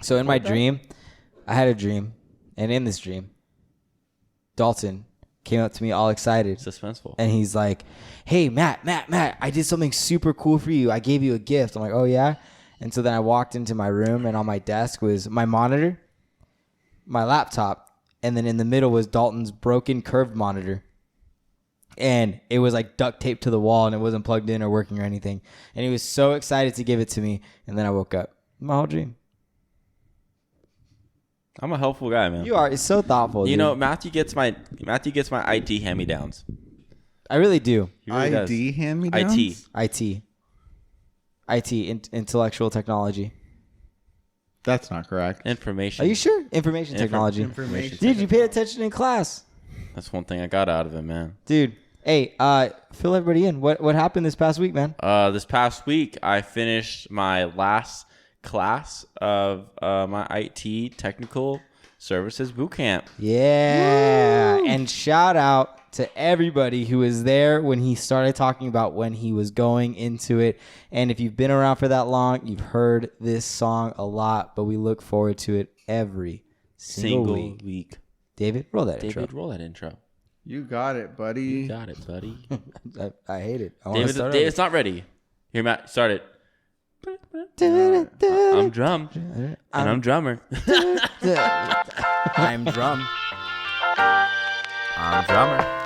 So in my dream, I had a dream, and in this dream, Dalton came up to me all excited. Suspenseful. And he's like, hey, Matt, I did something super cool for you. I gave you a gift. I'm like, oh, yeah? And so then I walked into my room, and on my desk was my monitor, my laptop, and then in the middle was Dalton's broken curved monitor. And it was like duct taped to the wall, and it wasn't plugged in or working or anything. And he was so excited to give it to me. And then I woke up. My whole dream. I'm a helpful guy, man. You are. It's so thoughtful. You dude. know, Matthew gets my IT hand-me-downs. I really do. He really does. ID hand-me-downs? IT, intellectual technology. That's not correct. Information. Are you sure? Information technology. Information. Dude, you paid attention in class. That's one thing I got out of it, man. Dude, hey, fill everybody in. What happened this past week, man? This past week, I finished my last class of my IT technical services bootcamp. Yeah. Woo! And shout out to everybody who was there when he started talking about when he was going into it. And if you've been around for that long, you've heard this song a lot, but we look forward to it every single week. David, roll that intro. Roll that intro. You got it, buddy. You got it, buddy. I hate it. David's not ready. Here, Matt, start it. I'm Drumm, and I'm drummer. I'm Drumm. I'm drummer.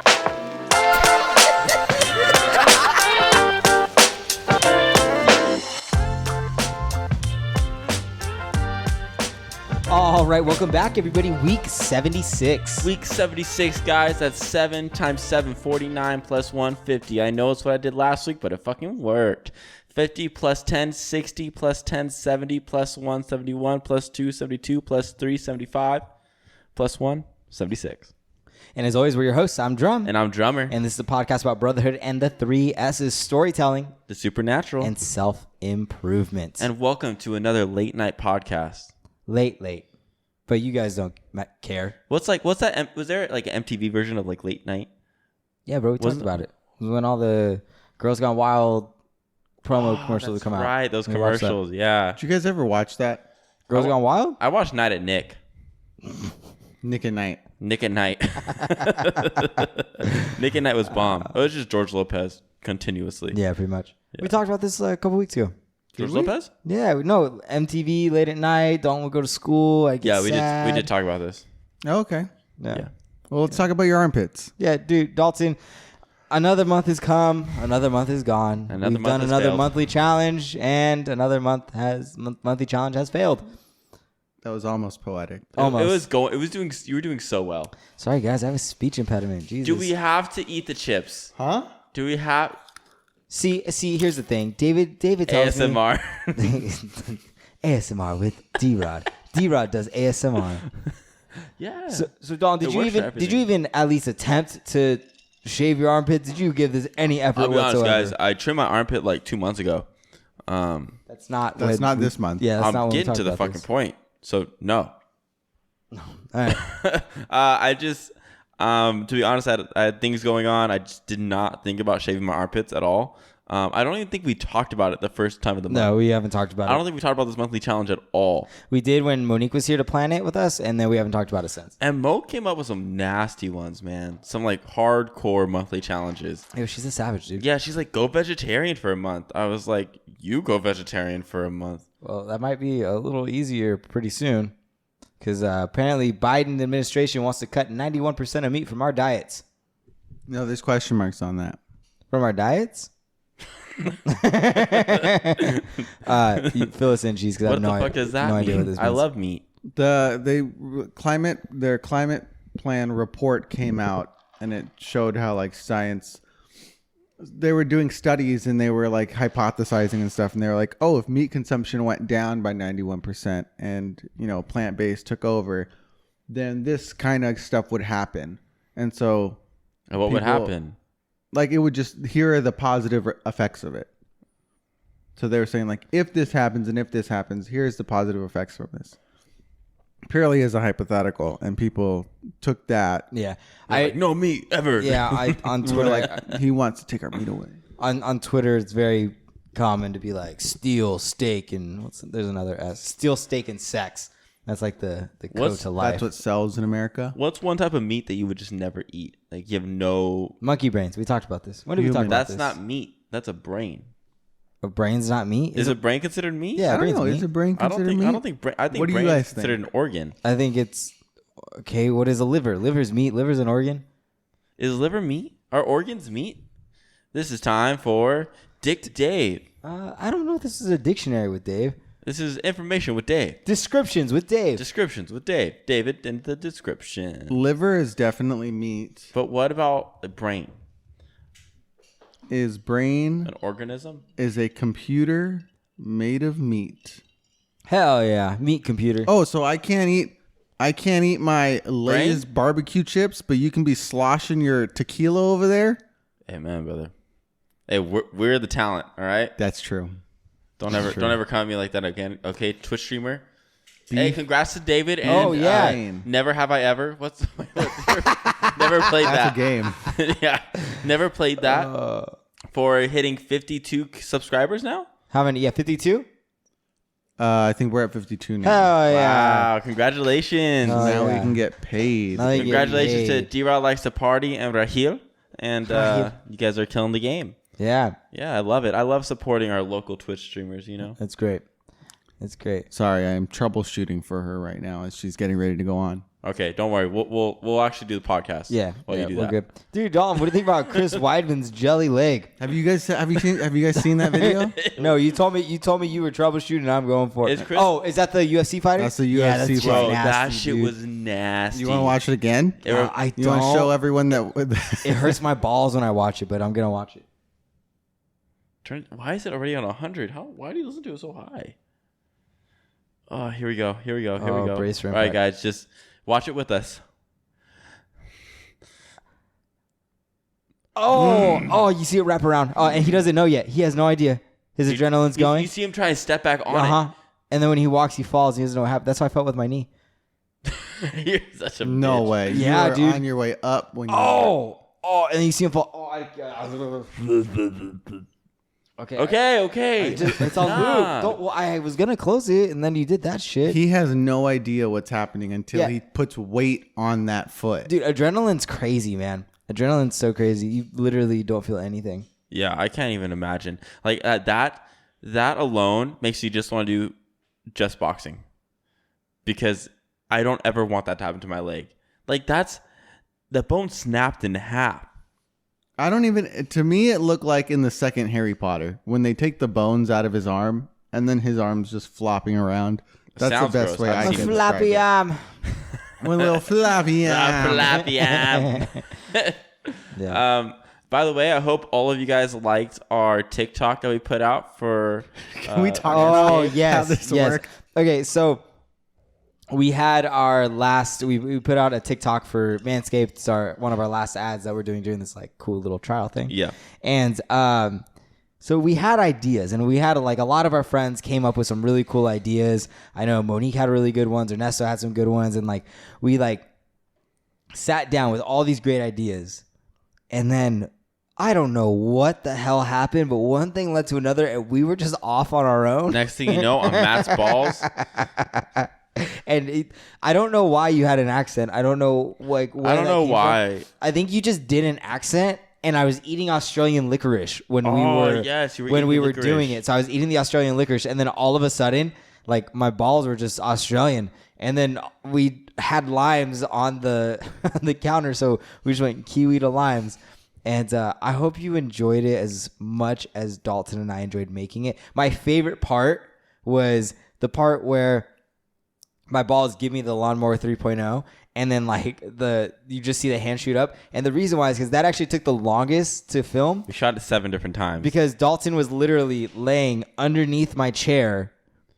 All right, welcome back, everybody. Week 76. Week 76, guys. That's 7 times 7, 49 plus 150. I know it's what I did last week, but it fucking worked. 50 plus 10, 60 plus 10, 70 plus 1, 71 plus 2, 72 plus 3, 75 plus 1, 76. And as always, we're your hosts. I'm Drumm. And I'm Drummer. And this is a podcast about brotherhood and the 3 S's: storytelling, the supernatural, and self-improvement. And welcome to another late night podcast. Late. But you guys don't care. What's that? Was there like an MTV version of like late night? Yeah, bro. We talked about it. It was when all the Girls Gone Wild promo commercials would come out. Right, those commercials. Yeah. Did you guys ever watch that? Girls Gone Wild? I watched Night at Nick. Nick at Night. Nick at Night. Nick at Night was bomb. It was just George Lopez continuously. Yeah, pretty much. Yeah. We talked about this a couple weeks ago. George Lopez? Yeah, no. MTV late at night. Don't go to school. I get sad. We did talk about this. Oh, okay. Yeah. Well, let's talk about your armpits. Yeah, dude, Dalton. Another month has come. Another month is gone. We've done another monthly challenge, and another monthly challenge has failed. That was almost poetic. Almost. You were doing so well. Sorry, guys. I have a speech impediment. Jesus. Do we have to eat the chips? Huh? Do we have? See. Here's the thing. David tells ASMR. me ASMR with D-Rod. D-Rod does ASMR. Yeah. So Don, did you even at least attempt to shave your armpit? Did you give this any effort I'll be whatsoever? honest, guys. I trimmed my armpit like 2 months ago. That's not this month. Yeah, that's not I'm when we getting talked to the about fucking this. point. So no. All right. I just to be honest, I had things going on. I just did not think about shaving my armpits at all. I don't even think we talked about it the first time of the month. No, we haven't talked about it. I don't think we talked about this monthly challenge at all. We did when Monique was here to plan it with us, and then we haven't talked about it since. And Mo came up with some nasty ones, man. Some like hardcore monthly challenges. Yo, she's a savage, dude. Yeah, she's like, go vegetarian for a month. I was like, you go vegetarian for a month. Well, that might be a little easier pretty soon, because apparently Biden administration wants to cut 91% of meat from our diets. No, there's question marks on that. From our diets? You fill us in, cheese, because I have What the fuck does that idea what mean? this means. I love meat. Their climate plan report came out, and it showed how like science, they were doing studies and they were like hypothesizing and stuff, and they were like, oh, if meat consumption went down by 91% and plant-based took over, then this kind of stuff would happen. And so And what would happen? Like, it would just, here are the positive effects of it. So they were saying, like, if this happens and if this happens, here's the positive effects from this. Purely as a hypothetical. And people took that. Yeah. Like, no meat ever. Yeah, on Twitter, like, he wants to take our meat away. On Twitter, it's very common to be like steel, steak, and there's another S. Steel, steak, and sex. That's like the code to life. That's what sells in America. What's one type of meat that you would just never eat? Like you have no Monkey brains. We talked about this. When did we talk about That's this? not meat. That's a brain. A brain's not meat? Is a brain considered meat? Yeah, I don't brain's know. meat. Is a brain considered meat? I don't think. I think What do you brain guys is considered think? an organ. I think it's okay. What is a liver? Liver's meat. Liver's an organ. Is liver meat? Are organs meat? This is time for Dick to Dave. I don't know if this is a dictionary with Dave. This is information with Dave. Descriptions with Dave. Descriptions with Dave. David in the description. Liver is definitely meat. But what about the brain? Is brain An organism? is a computer made of meat. Hell yeah, meat computer. Oh, so I can't eat my Lay's barbecue chips, but you can be sloshing your tequila over there? Amen, brother. Hey, we're the talent, all right? That's true. Don't ever come at me like that again. Okay, Twitch streamer. Hey, congrats to David. And, yeah. Never have I ever. What's never played That's that a game. yeah, never played that. For hitting 52 subscribers now. How many? Yeah, 52. I think we're at 52 now. Hell yeah. Wow! Congratulations. Oh, Now we yeah. can get paid. Now they get Congratulations to paid. D-Rod likes to party and Rahil, and you guys are killing the game. Yeah, Yeah, I love it. I love supporting our local Twitch streamers. You know. that's great. It's great. Sorry, I am troubleshooting for her right now as she's getting ready to go on. Okay, don't worry. We'll actually do the podcast. Yeah, while yeah, you do we're that. good. Dude, Dalton, what do you think about Chris Weidman's jelly leg? Have you guys seen that video? No, you told me you were troubleshooting. I'm going for it. Is Chris- Oh, is that the UFC fighter? That's the Yeah, UFC that's Bro, fighter. nasty, that shit dude. was nasty. You want to watch it again? I You want to don't. show everyone that? It hurts my balls when I watch it, but I'm gonna watch it. Why is it already on 100? Why do you listen to it so high? Oh, here we go. Oh, brace for All right, impact. guys, just watch it with us. Oh, you see it wrap around. Oh, and he doesn't know yet. He has no idea. His adrenaline's going. You see him try and step back on Uh-huh. And then when he walks, he falls. He doesn't know what happened. That's how I felt with my knee. it. You're such a No bitch. way. Yeah, you were dude. on your way up when you. Oh, and then you see him fall. Oh, okay. Okay. It's all Nah. Don't, well, I was gonna close it, and then you did that shit. He has no idea what's happening until Yeah. he puts weight on that foot. Dude, adrenaline's crazy, man. Adrenaline's so crazy. You literally don't feel anything. Yeah, I can't even imagine. Like that alone makes you just want to do just boxing. Because I don't ever want that to happen to my leg. Like the bone snapped in half. I don't even. To me, it looked like in the second Harry Potter when they take the bones out of his arm and then his arm's just flopping around. That's Sounds the best gross. way I've I A can floppy describe arm. it. One little floppy arm. Flappy arm. Yeah. By the way, I hope all of you guys liked our TikTok that we put out for. Can we talk Oh about yes, how this yes. works? Okay, so we had our last. We put out a TikTok for Manscaped. It's one of our last ads that we're doing during this like cool little trial thing. Yeah. And so we had ideas, and we had like a lot of our friends came up with some really cool ideas. I know Monique had really good ones. Ernesto had some good ones, and like we like sat down with all these great ideas, and then I don't know what the hell happened, but one thing led to another, and we were just off on our own. Next thing you know, on Matt's balls. And I don't know why you had an accent. I don't know like where I don't that know came why. from. I think you just did an accent, and I was eating Australian licorice when we Oh, were yes, you were when eating we were licorice. doing it. So I was eating the Australian licorice, and then all of a sudden, like my balls were just Australian, and then we had limes on the on the counter, so we just went kiwi to limes. And I hope you enjoyed it as much as Dalton and I enjoyed making it. My favorite part was the part where my balls give me the lawnmower 3.0, and then like you just see the hand shoot up. And the reason why is because that actually took the longest to film We shot it 7 different times. because Dalton was literally laying underneath my chair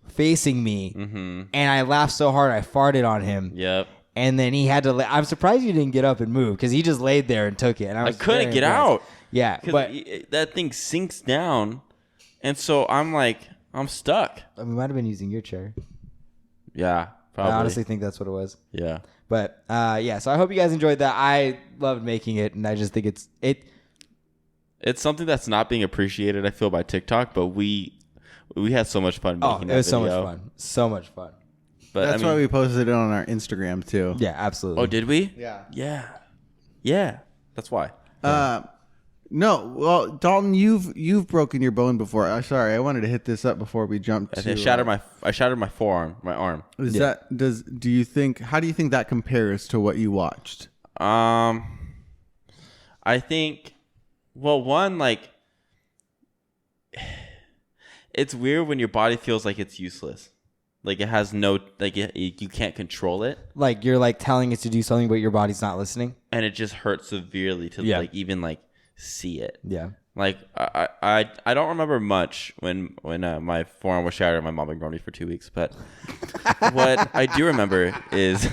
facing me, and I laughed so hard I farted on him. Yep. And then he had to. I'm surprised you didn't get up and move because he just laid there and took it. And I was couldn't very get impressed. out. Yeah, Because but that thing sinks down. And so I'm like, I'm stuck. we might have been using your chair. Yeah, probably. I honestly think that's what it was. Yeah. But yeah, so I hope you guys enjoyed that. I loved making it, and I just think it's It's something that's not being appreciated, I feel, by TikTok, but we had so much fun making that it was video. so much fun. So much fun. But That's why we posted it on our Instagram too. Yeah, absolutely. Oh, did we? Yeah. Yeah. That's why. No, well, Dalton, you've broken your bone before. Sorry, I wanted to hit this up before we jumped to. I shattered my forearm, my arm. How do you think that compares to what you watched? I think, well, one, like, it's weird when your body feels like it's useless. Like it has no, like you can't control it. Like you're like telling it to do something, but your body's not listening. And it just hurts severely to like even like see it. Yeah. Like I don't remember much when my forearm was shattered. My mom ignored me for 2 weeks. But what I do remember is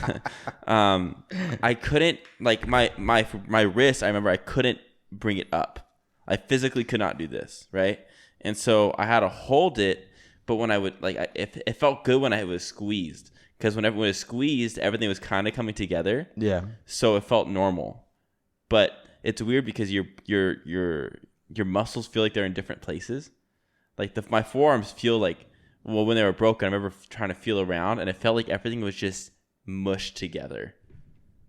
I couldn't, like my wrist. I remember I couldn't bring it up. I physically could not do this, right? And so I had to hold it. But when I would, like, it felt good when I was squeezed. Because whenever it was squeezed, everything was kind of coming together. Yeah. So it felt normal. But it's weird because your muscles feel like they're in different places. Like my forearms feel like, well, when they were broken, I remember trying to feel around. And it felt like everything was just mushed together.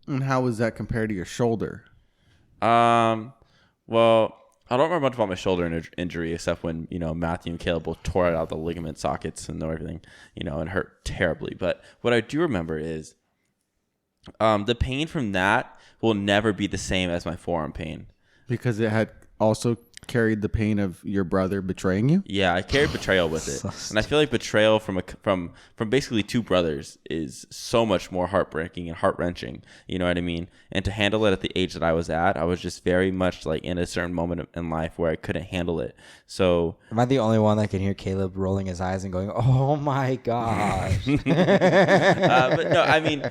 And how was that compared to your shoulder? Well, I don't remember much about my shoulder injury except when, Matthew and Caleb both tore out the ligament sockets and everything, and hurt terribly. But what I do remember is the pain from that will never be the same as my forearm pain. Because it had also carried the pain of your brother betraying you? Yeah, I carried betrayal with it. And I feel like betrayal from basically two brothers is so much more heartbreaking and heart-wrenching. You know what I mean? And to handle it at the age that I was at, I was just very much like in a certain moment in life where I couldn't handle it. So am I the only one that can hear Caleb rolling his eyes and going, "Oh my gosh"? But no, I mean,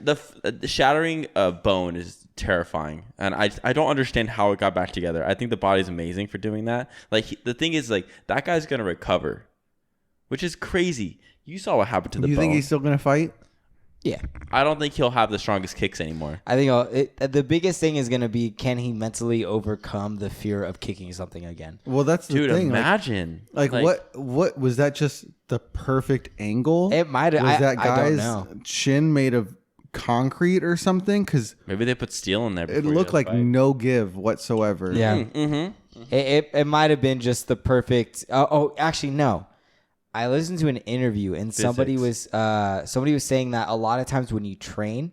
the shattering a bone is terrifying, and I don't understand how it got back together. I think the body's amazing for doing that. Like the thing is, like that guy's gonna recover, which is crazy. You saw what happened to the bone. You think he's still gonna fight? Yeah, I don't think he'll have the strongest kicks anymore. I think the biggest thing is gonna be, can he mentally overcome the fear of kicking something again? Well, that's the Dude, thing. imagine. Like what was that? Just the perfect angle? It might have. Was that I don't guy's know. chin made of concrete or something? Because maybe they put steel in there. It looked like no give whatsoever. Yeah. It might have been just the perfect. Actually, no. I listened to an interview and somebody was saying that a lot of times when you train,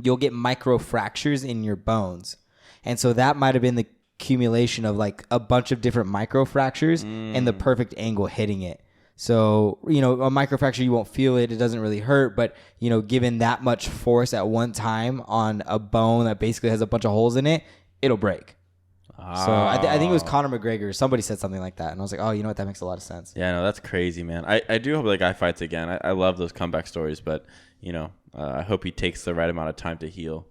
you'll get micro fractures in your bones, and so that might have been the accumulation of like a bunch of different micro fractures and the perfect angle hitting it. So, a microfracture, you won't feel it. It doesn't really hurt. But, given that much force at one time on a bone that basically has a bunch of holes in it, it'll break. So I think it was Conor McGregor. Somebody said something like that. And I was like, oh, you know what? That makes a lot of sense. Yeah, no, that's crazy, man. I do hope that guy fights again. I love those comeback stories. But, I hope he takes the right amount of time to heal,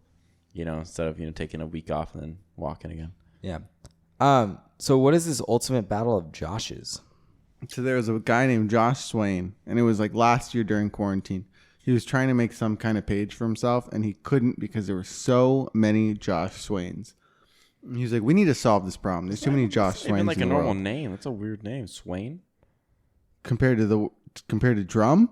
instead of, taking a week off and then walking again. Yeah. So what is this ultimate battle of Josh's? So there was a guy named Josh Swain, and it was like last year during quarantine. He was trying to make some kind of page for himself, and he couldn't because there were so many Josh Swains. And he was like, "We need to solve this problem. There's too many Josh Swains." Even like in a the normal world. name. That's a weird name, Swain. Compared to Drumm.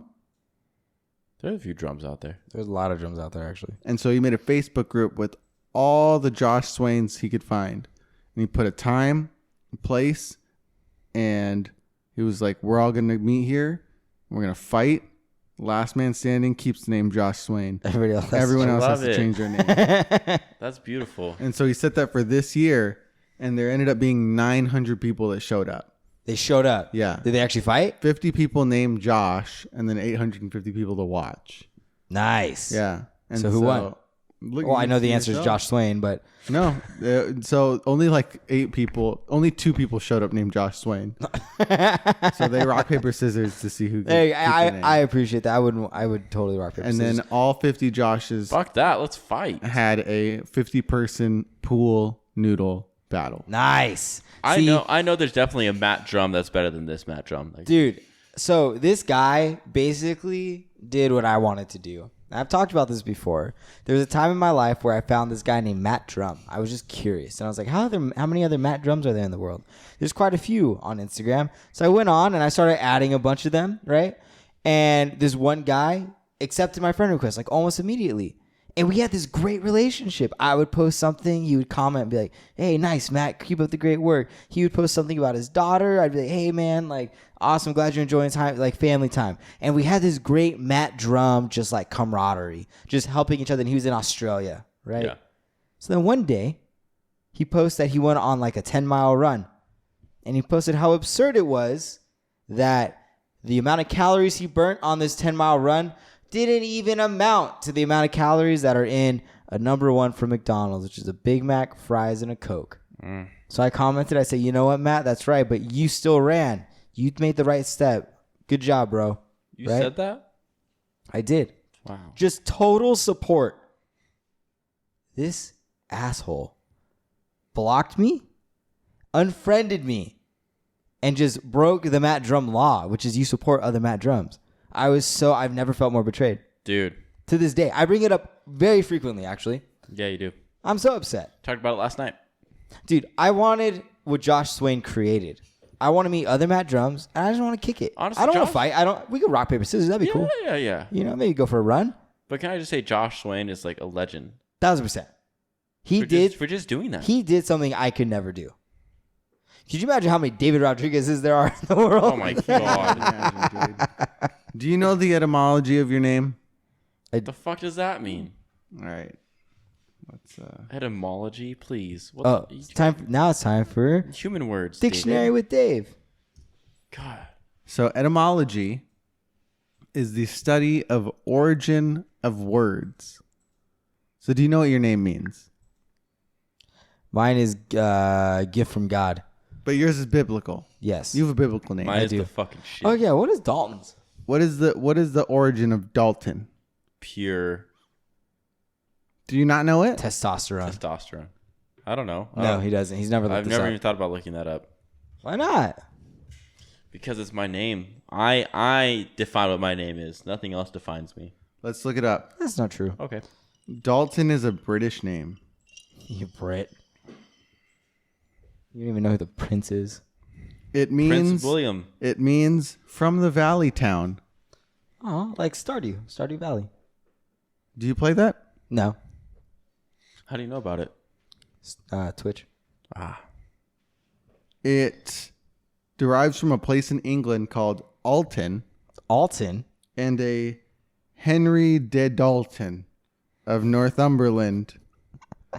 There's a few drums out there. There's a lot of drums out there, actually. And so he made a Facebook group with all the Josh Swains he could find, and he put a time, a place, and he was like, "We're all gonna meet here. We're gonna fight. Last man standing keeps the name Josh Swain. Everyone else has to change their name." That's beautiful. And so he set that for this year, and there ended up being 900 people that showed up. They showed up. Yeah. Did they actually fight? 50 people named Josh, and then 850 people to watch. Nice. Yeah. And so who won? Well, I know the answer is Josh Swain, but no. So only like 8 people, only 2 people showed up named Josh Swain. So they rock paper scissors to see who. Hey, I appreciate that. I would totally rock paper scissors. And then all 50 Joshes. Fuck that. Let's fight. Had a 50-person pool noodle battle. Nice. I know. There's definitely a Matt Drumm that's better than this Matt Drumm. Dude. So this guy basically did what I wanted to do. I've talked about this before. There was a time in my life where I found this guy named Matt Drumm. I was just curious. And I was like, how many other Matt Drums are there in the world? There's quite a few on Instagram. So I went on and I started adding a bunch of them, right? And this one guy accepted my friend request like almost immediately. And we had this great relationship. I would post something. He would comment and be like, hey, nice, Matt. Keep up the great work. He would post something about his daughter. I'd be like, hey, man, like, awesome. Glad you're enjoying time, like family time. And we had this great Matt Drumm, just like camaraderie, just helping each other. And he was in Australia, right? Yeah. So then one day he posted that he went on like a 10-mile run. And he posted how absurd it was that the amount of calories he burnt on this 10-mile run didn't even amount to the amount of calories that are in a number one from McDonald's, which is a Big Mac, fries, and a Coke. So I commented, I said, you know what, Matt, that's right, but you still ran. You made the right step. Good job, bro. You said that? I did. Wow. Just total support. This asshole blocked me, unfriended me, and just broke the Matt Drumm law, which is you support other Matt Drums. I've never felt more betrayed. Dude. To this day. I bring it up very frequently, actually. Yeah, you do. I'm so upset. Talked about it last night. Dude, I wanted what Josh Swain created. I want to meet other Matt Drums, and I just want to kick it. Honestly, I don't want to fight. We could rock, paper, scissors. That'd be cool. Yeah. You know, maybe go for a run. But can I just say Josh Swain is like a legend? 1,000%. For just doing that. He did something I could never do. Could you imagine how many David Rodriguez's there are in the world? Oh, my God. Do you know the etymology of your name? What the fuck does that mean? All right. What's Etymology, please. It's time for human words. Dictionary David. with Dave. God. So etymology is the study of origin of words. So do you know what your name means? Mine is gift from God. But yours is biblical. Yes. You have a biblical name. Mine is the fucking shit. Oh yeah, what is Dalton's? What is the origin of Dalton? Pure Do you not know it? testosterone. I don't know. No, he doesn't. He's never looked I've this never up. even thought about looking that up. Why not? Because it's my name. I define what my name is. Nothing else defines me. Let's look it up. That's not true. Okay. Dalton is a British name. You Brit. You don't even know who the prince is. It means Prince William. It means from the valley town. Oh, like Stardew Valley. Do you play that? No. How do you know about it? Twitch. It derives from a place in England called Alton. Alton? And a Henry de Dalton of Northumberland,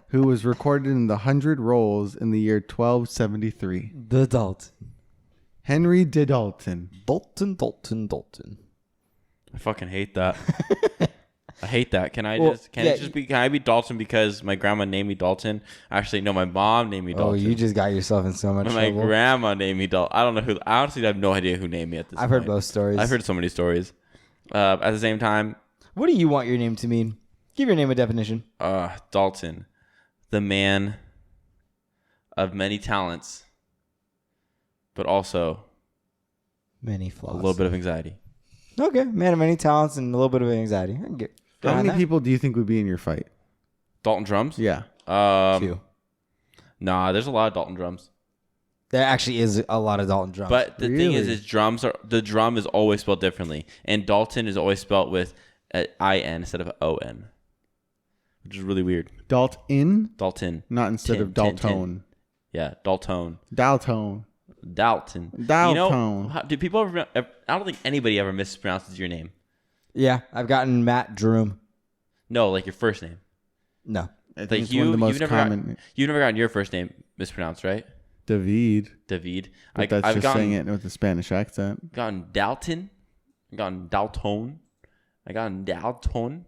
who was recorded in the 100 Rolls in the year 1273. The Dalton. Henry de Dalton. Dalton. I fucking hate that. I hate that. Can I be Dalton because my grandma named me Dalton? Actually, no, my mom named me Dalton. Oh, you just got yourself in so much trouble. My grandma named me Dalton. I don't know who. I honestly have no idea who named me at this point. I've heard both stories. I've heard so many stories. At the same time, what do you want your name to mean? Give your name a definition. Dalton, the man of many talents, but also many flaws. A little bit of anxiety. Okay, man of many talents and a little bit of anxiety. I can get How many people do you think would be in your fight? Dalton Drums? Yeah. Few. Nah, there's a lot of Dalton Drums. There actually is a lot of Dalton Drums. But the thing is the drum is always spelled differently. And Dalton is always spelled with an I-N instead of O-N. Which is really weird. Dalton? Dalton. Not instead of Dalton. Yeah, Dalton. Dalton. Dalton. Dalton. You know, do people ever... I don't think anybody ever mispronounces your name. Yeah, I've gotten Matt Drumm. No, like your first name. No. I think it's one of the most common. You've never gotten your first name mispronounced, right? David. But that's just saying it with a Spanish accent. Gotten Dalton. Gotten Dalton. I gotten Dalton.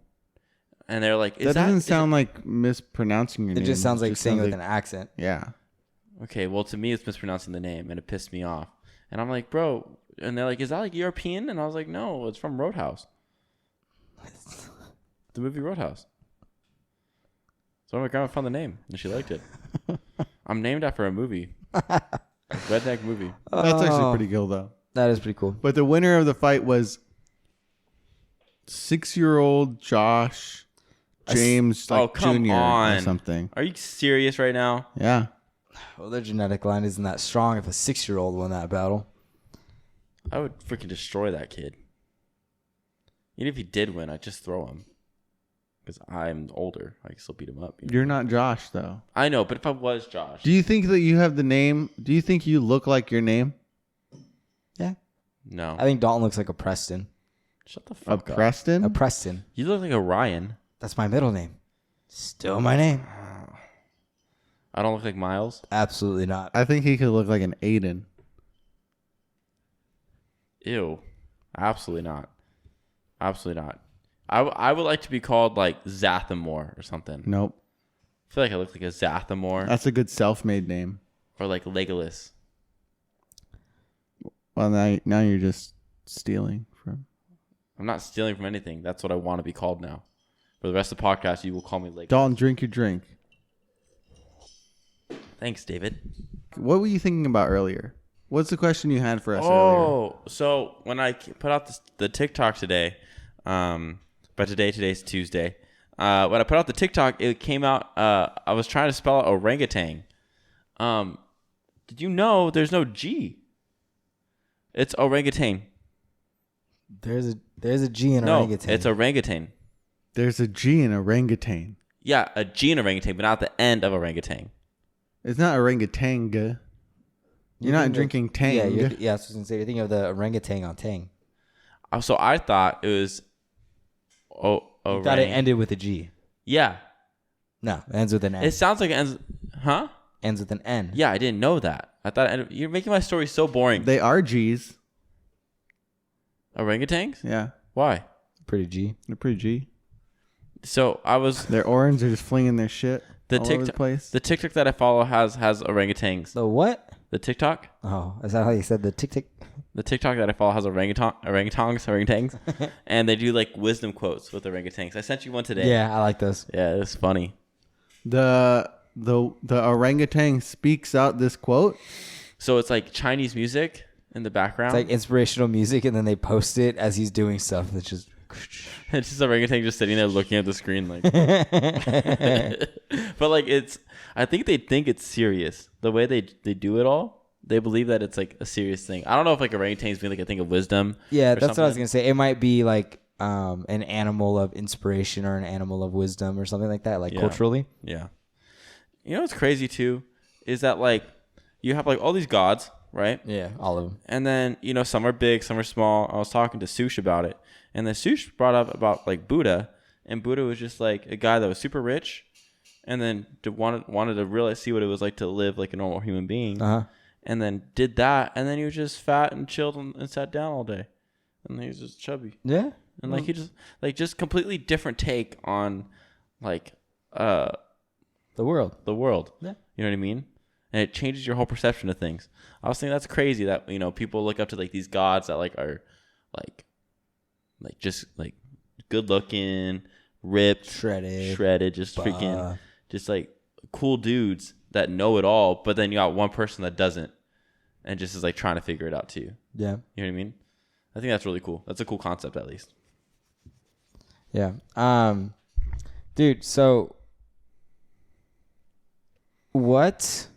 And they're like, that doesn't sound like mispronouncing your name. It just sounds like saying it with an accent. Yeah. Okay, well, to me, it's mispronouncing the name, and it pissed me off. And I'm like, bro, and they're like, is that like European? And I was like, no, it's from Roadhouse. The movie Roadhouse. So my grandma found the name, and she liked it. I'm named after a movie. A redneck movie. That's actually pretty cool, though. That is pretty cool. But the winner of the fight was 6-year-old Josh James come Jr. on. or something. Are you serious right now? Yeah. Well, their genetic line isn't that strong if a 6-year-old won that battle. I would freaking destroy that kid. Even if he did win, I'd just throw him. Because I'm older. I can still beat him up. You know? You're not Josh, though. I know, but if I was Josh. Do you think that you have the name? Do you think you look like your name? Yeah. No. I think Dalton looks like a Preston. Shut the A fuck up. Preston? A Preston. You look like a Ryan. That's my middle name. Still my name. I don't look like Miles. Absolutely not. I think he could look like an Aiden. Ew. Absolutely not. Absolutely not. I would like to be called like Zathamore or something. Nope. I feel like I look like a Zathamore That's a good self-made name. or like Legolas. Well, now you're just stealing from. I'm not stealing from anything. That's what I want to be called now. For the rest of the podcast, you will call me Legolas. Dalton, drink your drink. Thanks, David. What were you thinking about earlier? What's the question you had for us earlier? Oh, so when I put out the TikTok today, but today's Tuesday. When I put out the TikTok, it came out. I was trying to spell out orangutan. Did you know there's no G? It's orangutan. There's a G in No, orangutan. it's orangutan. There's a G in orangutan. Yeah, a G in orangutan, but not the end of orangutan. It's not orangutan. You're not drinking tang. Yeah, that's what I was gonna say. You're thinking of the orangutan on Tang. So I thought it was. You thought it ended with a G. Yeah. No, it ends with an N. It sounds like it ends. Huh? Ends with an N. Yeah, I didn't know that. I thought you're making my story so boring. They are G's. Orangutans? Yeah. Why? Pretty G. They're pretty G. So I was They're orange. They're just flinging their shit all over the place. The TikTok that I follow has orangutans. The what? The TikTok? Oh, is that how you said the tick tick? The TikTok that I follow has orangutans, and they do like wisdom quotes with orangutans. I sent you one today. Yeah, I like those. Yeah, it was funny. The orangutan speaks out this quote. So it's like Chinese music in the background. It's like inspirational music, and then they post it as he's doing stuff. That's just. It's just orangutan just sitting there looking at the screen like. But like I think they think it's serious. The way they do it all, they believe that it's like a serious thing. I don't know if like orangutans mean like a thing of wisdom. Yeah, that's what I was gonna say. It might be like an animal of inspiration or an animal of wisdom or something like that, like culturally. Yeah. You know what's crazy too is that like you have like all these gods, right? Yeah, all of them. And then some are big, some are small. I was talking to Sush about it, and then Sush brought up about like Buddha, and Buddha was just like a guy that was super rich, and then wanted to really see what it was like to live like a normal human being, and then did that, and then he was just fat and chilled and sat down all day, and he was just chubby. Yeah, and like he just completely different take on like the world. Yeah, you know what I mean. And it changes your whole perception of things. I was thinking that's crazy that people look up to like these gods that like are like just like good looking, ripped, shredded, just freaking, just like cool dudes that know it all. But then you got one person that doesn't, and just is like trying to figure it out too. Yeah, you know what I mean. I think that's really cool. That's a cool concept, at least. Yeah, dude. So what?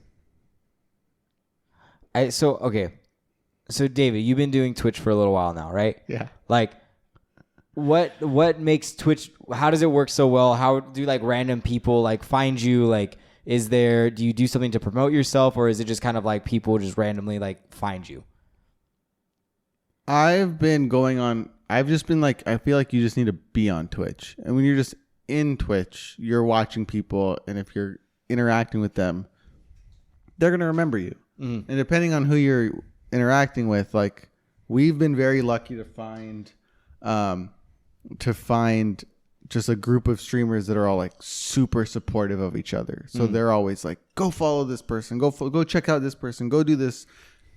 Okay. So David, you've been doing Twitch for a little while now, right? Yeah. Like, what makes Twitch? How does it work so well? How do like random people like find you? Like, do you do something to promote yourself, or is it just kind of like people just randomly like find you? I've just been like, I feel like you just need to be on Twitch, and when you're just in Twitch, you're watching people, and if you're interacting with them, they're gonna remember you. And depending on who you're interacting with, like we've been very lucky to find just a group of streamers that are all like super supportive of each other. So they're always like, go follow this person, go check out this person, go do this,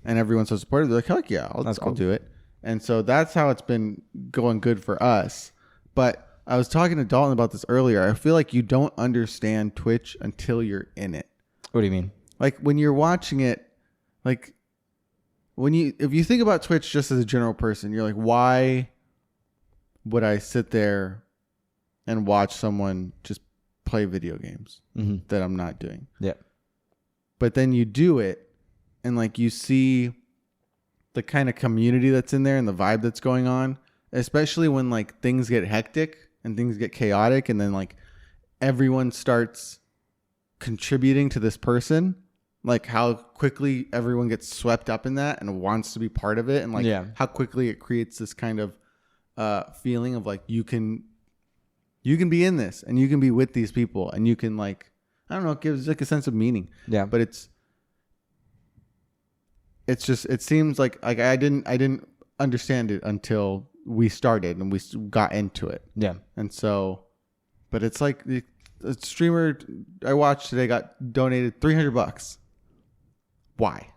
and everyone's so supportive. They're like, heck yeah, I'll do it. And so that's how it's been going good for us. But I was talking to Dalton about this earlier. I feel like you don't understand Twitch until you're in it. What do you mean? Like when you're watching it, like if you think about Twitch just as a general person, you're like, why would I sit there and watch someone just play video games that I'm not doing. Yeah. But then you do it and like you see the kind of community that's in there and the vibe that's going on, especially when like things get hectic and things get chaotic and then like everyone starts contributing to this person, like how quickly everyone gets swept up in that and wants to be part of it, and like how quickly it creates this kind of feeling of like you can be in this and you can be with these people and you can like, I don't know, it gives like a sense of meaning. Yeah. But it's just, it seems like I didn't understand it until we started and we got into it. Yeah. And so, but it's like the streamer I watched today got donated $300. Why?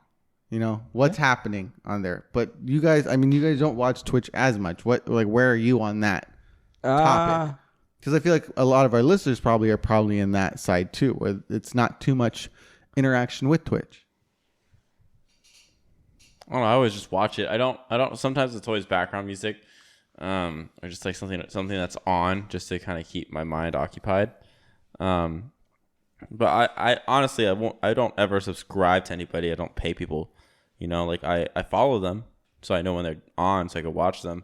You know, what's happening on there? But you guys, I mean, you guys don't watch Twitch as much. What, like, where are you on that topic? Because I feel like a lot of our listeners are probably in that side too, where it's not too much interaction with Twitch. I don't know, I always just watch it. I don't. Sometimes it's always background music, or just like something that's on just to kind of keep my mind occupied. But I honestly, I don't ever subscribe to anybody. I don't pay people, you know, like I follow them so I know when they're on so I can watch them.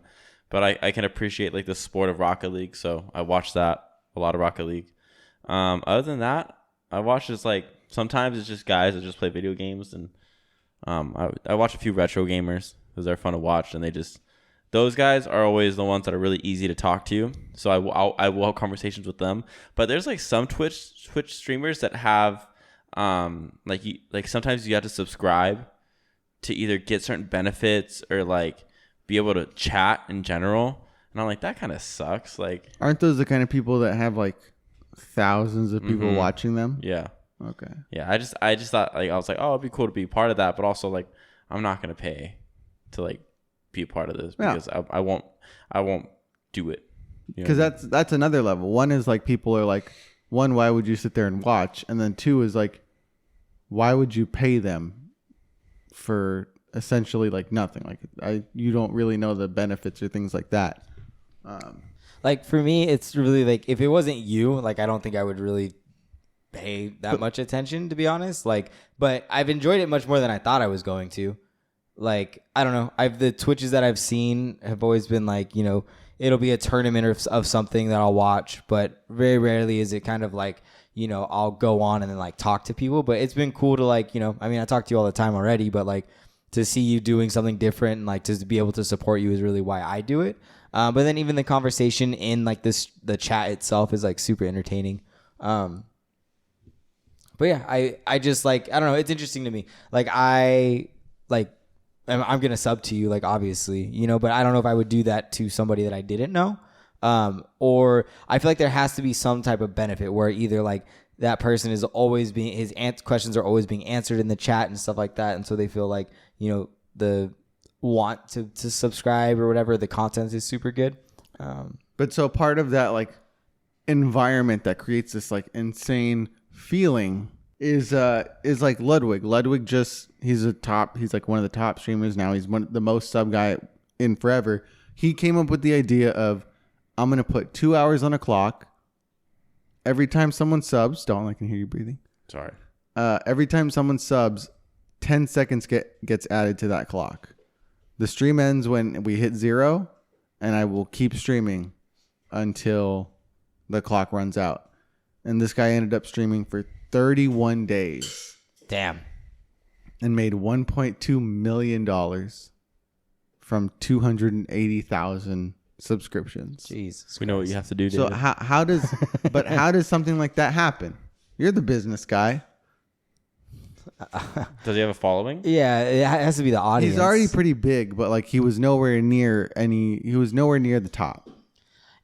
But I can appreciate like the sport of Rocket League. So I watch that, a lot of Rocket League. Other than that, I watch just like, sometimes it's just guys that just play video games. And I watch a few retro gamers because they're fun to watch. And those guys are always the ones that are really easy to talk to. So I will have conversations with them. But there's like some Twitch streamers that have like sometimes you have to subscribe to either get certain benefits or like be able to chat in general. And I'm like, that kind of sucks. Like, aren't those the kind of people that have like thousands of people watching them? Yeah. Okay. Yeah. I just thought, like, I was like, oh, it'd be cool to be part of that. But also like, I'm not going to pay to like be a part of this because I won't do it. Because that's another level. One is like people are like, one, why would you sit there and watch? And then two is like, why would you pay them for essentially like nothing? Like you don't really know the benefits or things like that. Like for me, it's really like, if it wasn't you, like I don't think I would really pay that much attention, to be honest. Like, but I've enjoyed it much more than I thought I was going to. Like, I don't know. The Twitches that I've seen have always been like, you know, it'll be a tournament of something that I'll watch, but very rarely is it kind of like, you know, I'll go on and then like talk to people. But it's been cool to like, you know, I mean, I talk to you all the time already, but like to see you doing something different and like to be able to support you is really why I do it. But then even the conversation in like the chat itself is like super entertaining. But yeah, I just like, I don't know. It's interesting to me. Like I'm going to sub to you, like, obviously, you know, but I don't know if I would do that to somebody that I didn't know. Or I feel like there has to be some type of benefit where either like that person is always being, his questions are always being answered in the chat and stuff like that. And so they feel like, you know, the want to subscribe or whatever, the content is super good. But so part of that like environment that creates this like insane feeling is like Ludwig. Ludwig he's like one of the top streamers now. He's the most sub guy in forever. He came up with the idea of, I'm going to put 2 hours on a clock. Every time someone subs, Dalton, I can hear you breathing. Sorry. Every time someone subs, 10 seconds gets added to that clock. The stream ends when we hit 0, and I will keep streaming until the clock runs out. And this guy ended up streaming for 31 days. Damn. And made $1.2 million from 280,000 subscriptions. Jesus. We know what you have to do, David. So how does something like that happen? You're the business guy. Does he have a following? Yeah, it has to be the audience. He's already pretty big, but like he was nowhere near the top.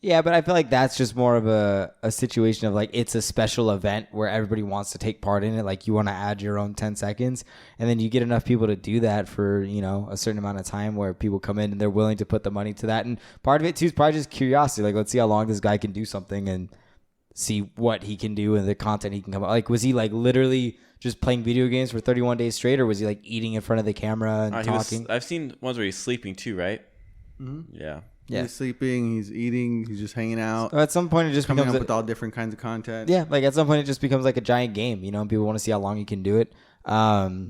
Yeah, but I feel like that's just more of a situation of like, it's a special event where everybody wants to take part in it. Like you want to add your own 10 seconds and then you get enough people to do that for, you know, a certain amount of time where people come in and they're willing to put the money to that. And part of it too is probably just curiosity. Like, let's see how long this guy can do something and see what he can do and the content he can come up. Like, was he like literally just playing video games for 31 days straight, or was he like eating in front of the camera and talking? I've seen ones where he's sleeping too, right? Mm-hmm. Yeah. Yeah. He's sleeping. He's eating. He's just hanging out. So at some point, it just coming becomes up with all different kinds of content. yeah. Like at some point, it just becomes like a giant game. You know, and people want to see how long you can do it. FOMO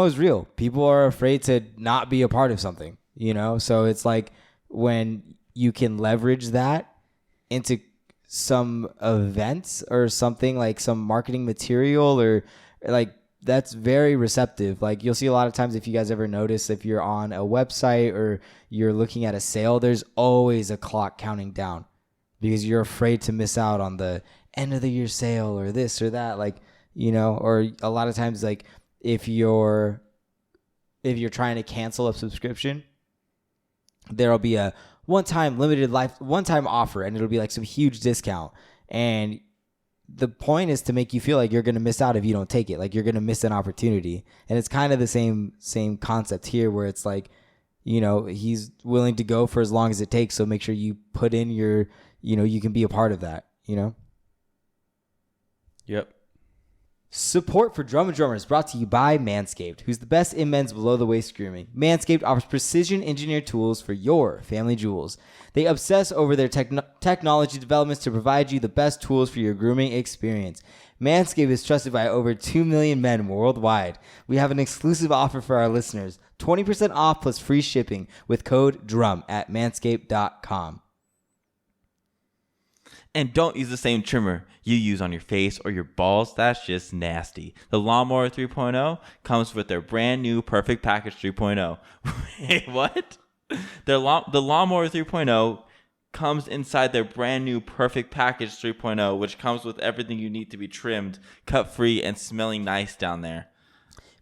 is real. People are afraid to not be a part of something. You know, so it's like when you can leverage that into some events or something like some marketing material or like. That's very receptive. Like you'll see a lot of times if you guys ever notice if you're on a website or you're looking at a sale, there's always a clock counting down because you're afraid to miss out on the end of the year sale or this or that. Like, you know, or a lot of times like if you're trying to cancel a subscription, there'll be a one-time offer and it'll be like some huge discount. And the point is to make you feel like you're going to miss out if you don't take it. Like you're going to miss an opportunity. And it's kind of the same concept here where it's like, you know, he's willing to go for as long as it takes. So make sure you put in your, you know, you can be a part of that, you know? Yep. Support for Drumm and Drummer is brought to you by Manscaped, who's the best in men's below-the-waist grooming. Manscaped offers precision-engineered tools for your family jewels. They obsess over their technology developments to provide you the best tools for your grooming experience. Manscaped is trusted by over 2 million men worldwide. We have an exclusive offer for our listeners, 20% off plus free shipping with code DRUM at manscaped.com. And don't use the same trimmer you use on your face or your balls. That's just nasty. The Lawnmower 3.0 comes with their brand new Perfect Package 3.0. Wait, what? The Lawnmower 3.0 comes inside their brand new Perfect Package 3.0, which comes with everything you need to be trimmed, cut free, and smelling nice down there.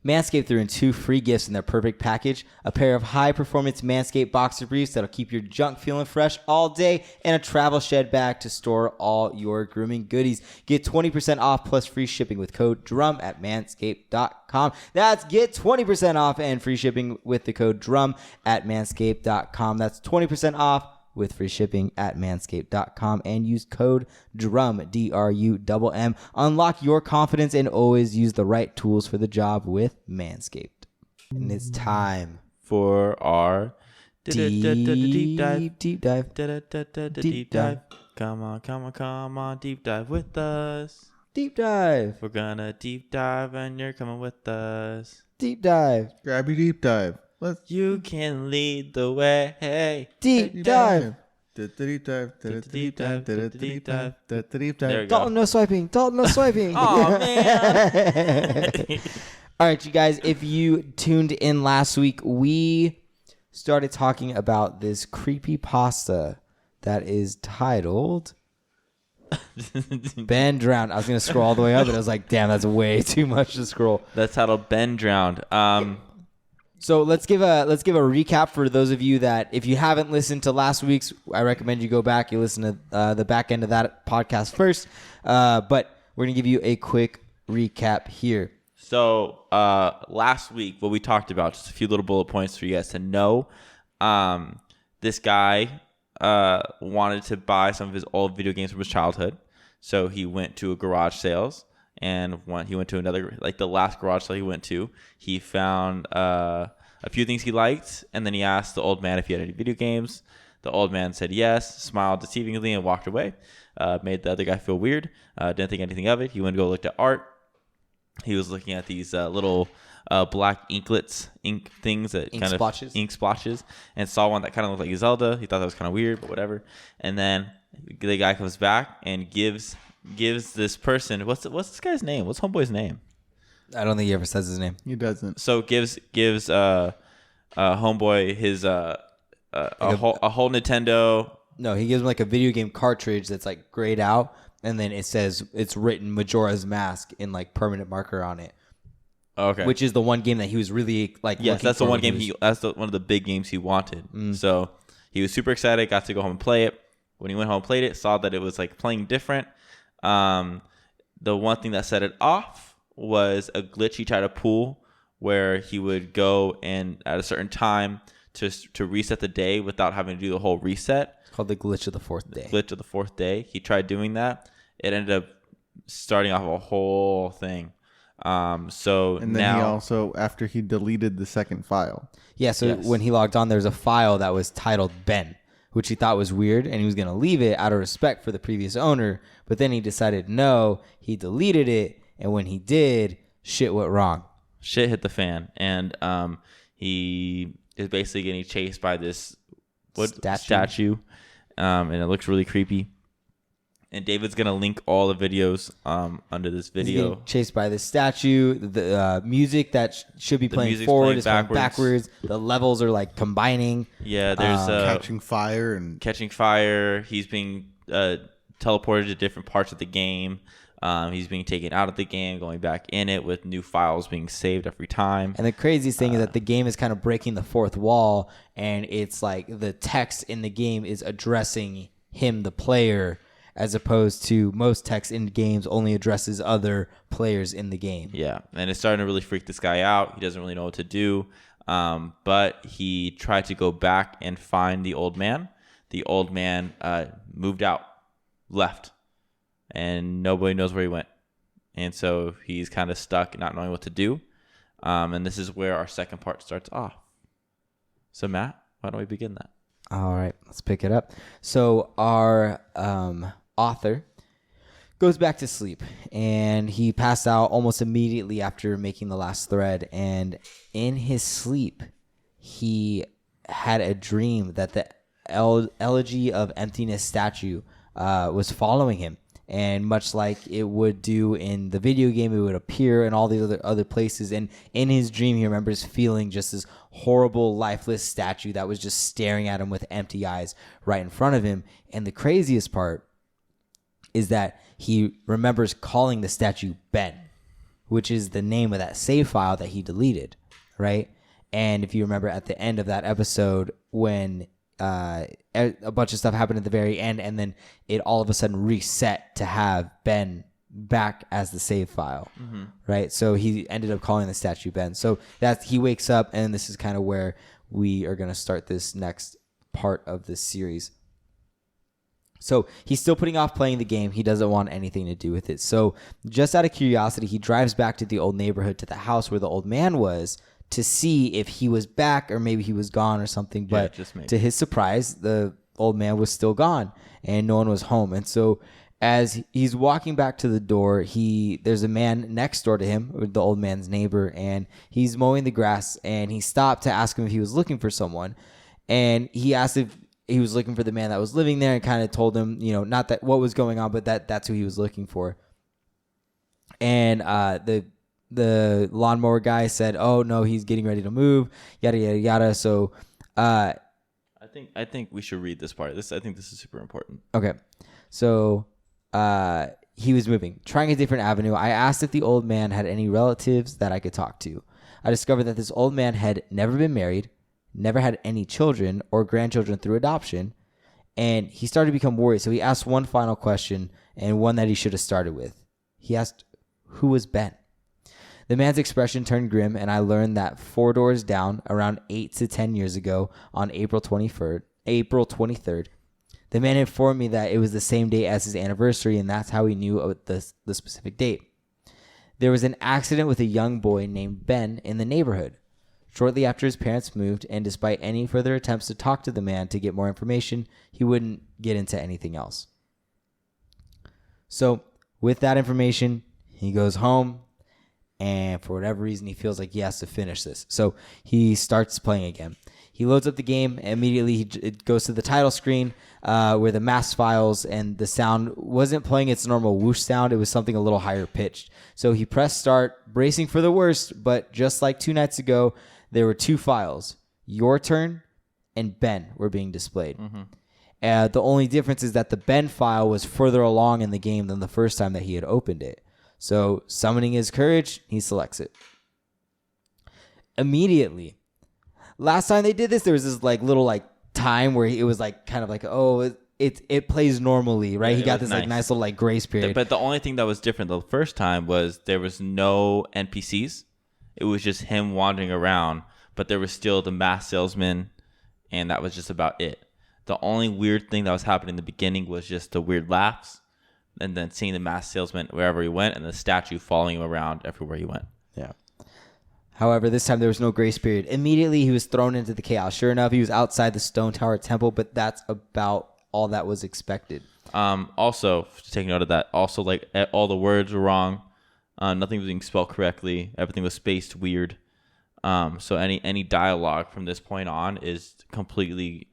Manscaped threw in 2 free gifts in their perfect package, a pair of high-performance Manscaped boxer briefs that'll keep your junk feeling fresh all day, and a travel shed bag to store all your grooming goodies. Get 20% off plus free shipping with code DRUM at manscaped.com. That's get 20% off and free shipping with the code DRUM at manscaped.com. That's 20% off with free shipping at manscaped.com and use code DRUM, DRUMM. Unlock your confidence and always use the right tools for the job with Manscaped. And it's time for our deep dive. Deep dive. Come on, deep dive with us. Deep dive. We're gonna deep dive and you're coming with us. Deep dive. Grab your deep dive. You can lead the way. Deep dive. Deep dive. Deep dive. Deep dive. Deep There we dive. go. Dalton, no swiping. Dalton, no swiping. Oh, man. All right, you guys, if you tuned in last week, we started talking about this creepy pasta that is titled Ben Drowned. I was going to scroll all the way up, but I was like, damn, that's way too much to scroll. That's titled Ben Drowned. So let's give a recap for those of you that if you haven't listened to last week's, I recommend you go back. You listen to the back end of that podcast first. But we're gonna give you a quick recap here. So last week, what we talked about, just a few little bullet points for you guys to know. This guy wanted to buy some of his old video games from his childhood, so he went to a garage sales. And when he went to another, like the last garage sale he went to, he found a few things he liked. And then he asked the old man if he had any video games. The old man said yes, smiled deceivingly, and walked away. Made the other guy feel weird. Didn't think anything of it. He went to go look at art. He was looking at these little black ink things that ink splotches, and saw one that kind of looked like Zelda. He thought that was kind of weird, but whatever. And then the guy comes back and gives this person, what's this guy's name? What's homeboy's name? I don't think he ever says his name. He doesn't. So gives homeboy his a whole Nintendo. No, he gives him like a video game cartridge that's like grayed out, and then it says it's written Majora's Mask in like permanent marker on it. Okay. Which is the one game that he was really like. Yes, that's the one game that's one of the big games he wanted. So he was super excited, got to go home and play it. When he went home and played it, saw that it was like playing different. The one thing that set it off was a glitch he tried to pull where he would go and at a certain time to reset the day without having to do the whole reset. It's called the glitch of the fourth day. Glitch of the fourth day. He tried doing that. It ended up starting off a whole thing. So And then now, he also, after he deleted the second file. Yeah, so Yes. when he logged on, there's a file that was titled Ben, which he thought was weird, and he was going to leave it out of respect for the previous owner. But then he decided no, he deleted it, and when he did, shit went wrong. shit hit the fan, and he is basically getting chased by this statue, and it looks really creepy. And David's gonna link all the videos under this He's video. getting chased by this statue. The music that should be playing music's forward playing is playing backwards. The levels are like combining. Yeah, there's Catching fire and catching fire. He's being teleported to different parts of the game. He's being taken out of the game, going back in it with new files being saved every time. And the craziest thing is that the game is kind of breaking the fourth wall, and it's like the text in the game is addressing him, the player, as opposed to most text in games only addresses other players in the game. Yeah, and it's starting to really freak this guy out. He doesn't really know what to do, but he tried to go back and find the old man. The old man moved out, left, and nobody knows where he went. And so he's kind of stuck, not knowing what to do. And this is where our second part starts off. So, Matt, why don't we begin that? All right, let's pick it up. So our author goes back to sleep, and he passed out almost immediately after making the last thread. And in his sleep, he had a dream that the Elegy of Emptiness statue was following him. And much like it would do in the video game, it would appear in all these other places. And in his dream, he remembers feeling just this horrible, lifeless statue that was just staring at him with empty eyes right in front of him. And the craziest part is that he remembers calling the statue Ben, which is the name of that save file that he deleted, right? And if you remember at the end of that episode when a bunch of stuff happened at the very end, and then it all of a sudden reset to have Ben back as the save file, right? So he ended up calling the statue Ben. So that he wakes up, and this is kind of where we are going to start this next part of this series. So he's still putting off playing the game. He doesn't want anything to do with it. So just out of curiosity, he drives back to the old neighborhood, to the house where the old man was, to see if he was back or maybe he was gone or something. But to his surprise, the old man was still gone and no one was home. And so as he's walking back to the door, there's a man next door to him, the old man's neighbor, and he's mowing the grass, and he stopped to ask him if he was looking for someone. And he asked if he was looking for the man that was living there, and kind of told him, not that what was going on, but that's who he was looking for. And the lawnmower guy said, "Oh no, he's getting ready to move." Yada yada yada. So, I think we should read this part. I think this is super important. Okay, so he was moving, trying a different avenue. I asked if the old man had any relatives that I could talk to. I discovered that this old man had never been married, never had any children or grandchildren through adoption, and he started to become worried. So he asked one final question, and one that he should have started with. He asked, "Who was Ben?" The man's expression turned grim, and I learned that 4 doors down, around 8 to 10 years ago, on April 23rd, the man informed me that it was the same day as his anniversary, and that's how he knew of the specific date. There was an accident with a young boy named Ben in the neighborhood. Shortly after his parents moved, and despite any further attempts to talk to the man to get more information, he wouldn't get into anything else. So, with that information, he goes home, and for whatever reason, he feels like he has to finish this. So, he starts playing again. He loads up the game, and immediately it goes to the title screen where the mask files, and the sound wasn't playing its normal whoosh sound. It was something a little higher pitched. So he pressed start, bracing for the worst, but just like 2 nights ago, there were 2 files. Your Turn and Ben were being displayed. The only difference is that the Ben file was further along in the game than the first time that he had opened it. So summoning his courage, he selects it. Immediately. Last time they did this, there was this little time where it was kind of it plays normally, right? Yeah, he got this nice little grace period. But the only thing that was different the first time was there was no NPCs. It was just him wandering around, but there was still the mask salesman, and that was just about it. The only weird thing that was happening in the beginning was just the weird laughs, and then seeing the masked salesman wherever he went, and the statue following him around everywhere he went. Yeah. However, this time there was no grace period. Immediately, he was thrown into the chaos. Sure enough, he was outside the Stone Tower Temple, but that's about all that was expected. Also, to take note of that, also, like, all the words were wrong. Nothing was being spelled correctly. Everything was spaced weird. So any dialogue from this point on is completely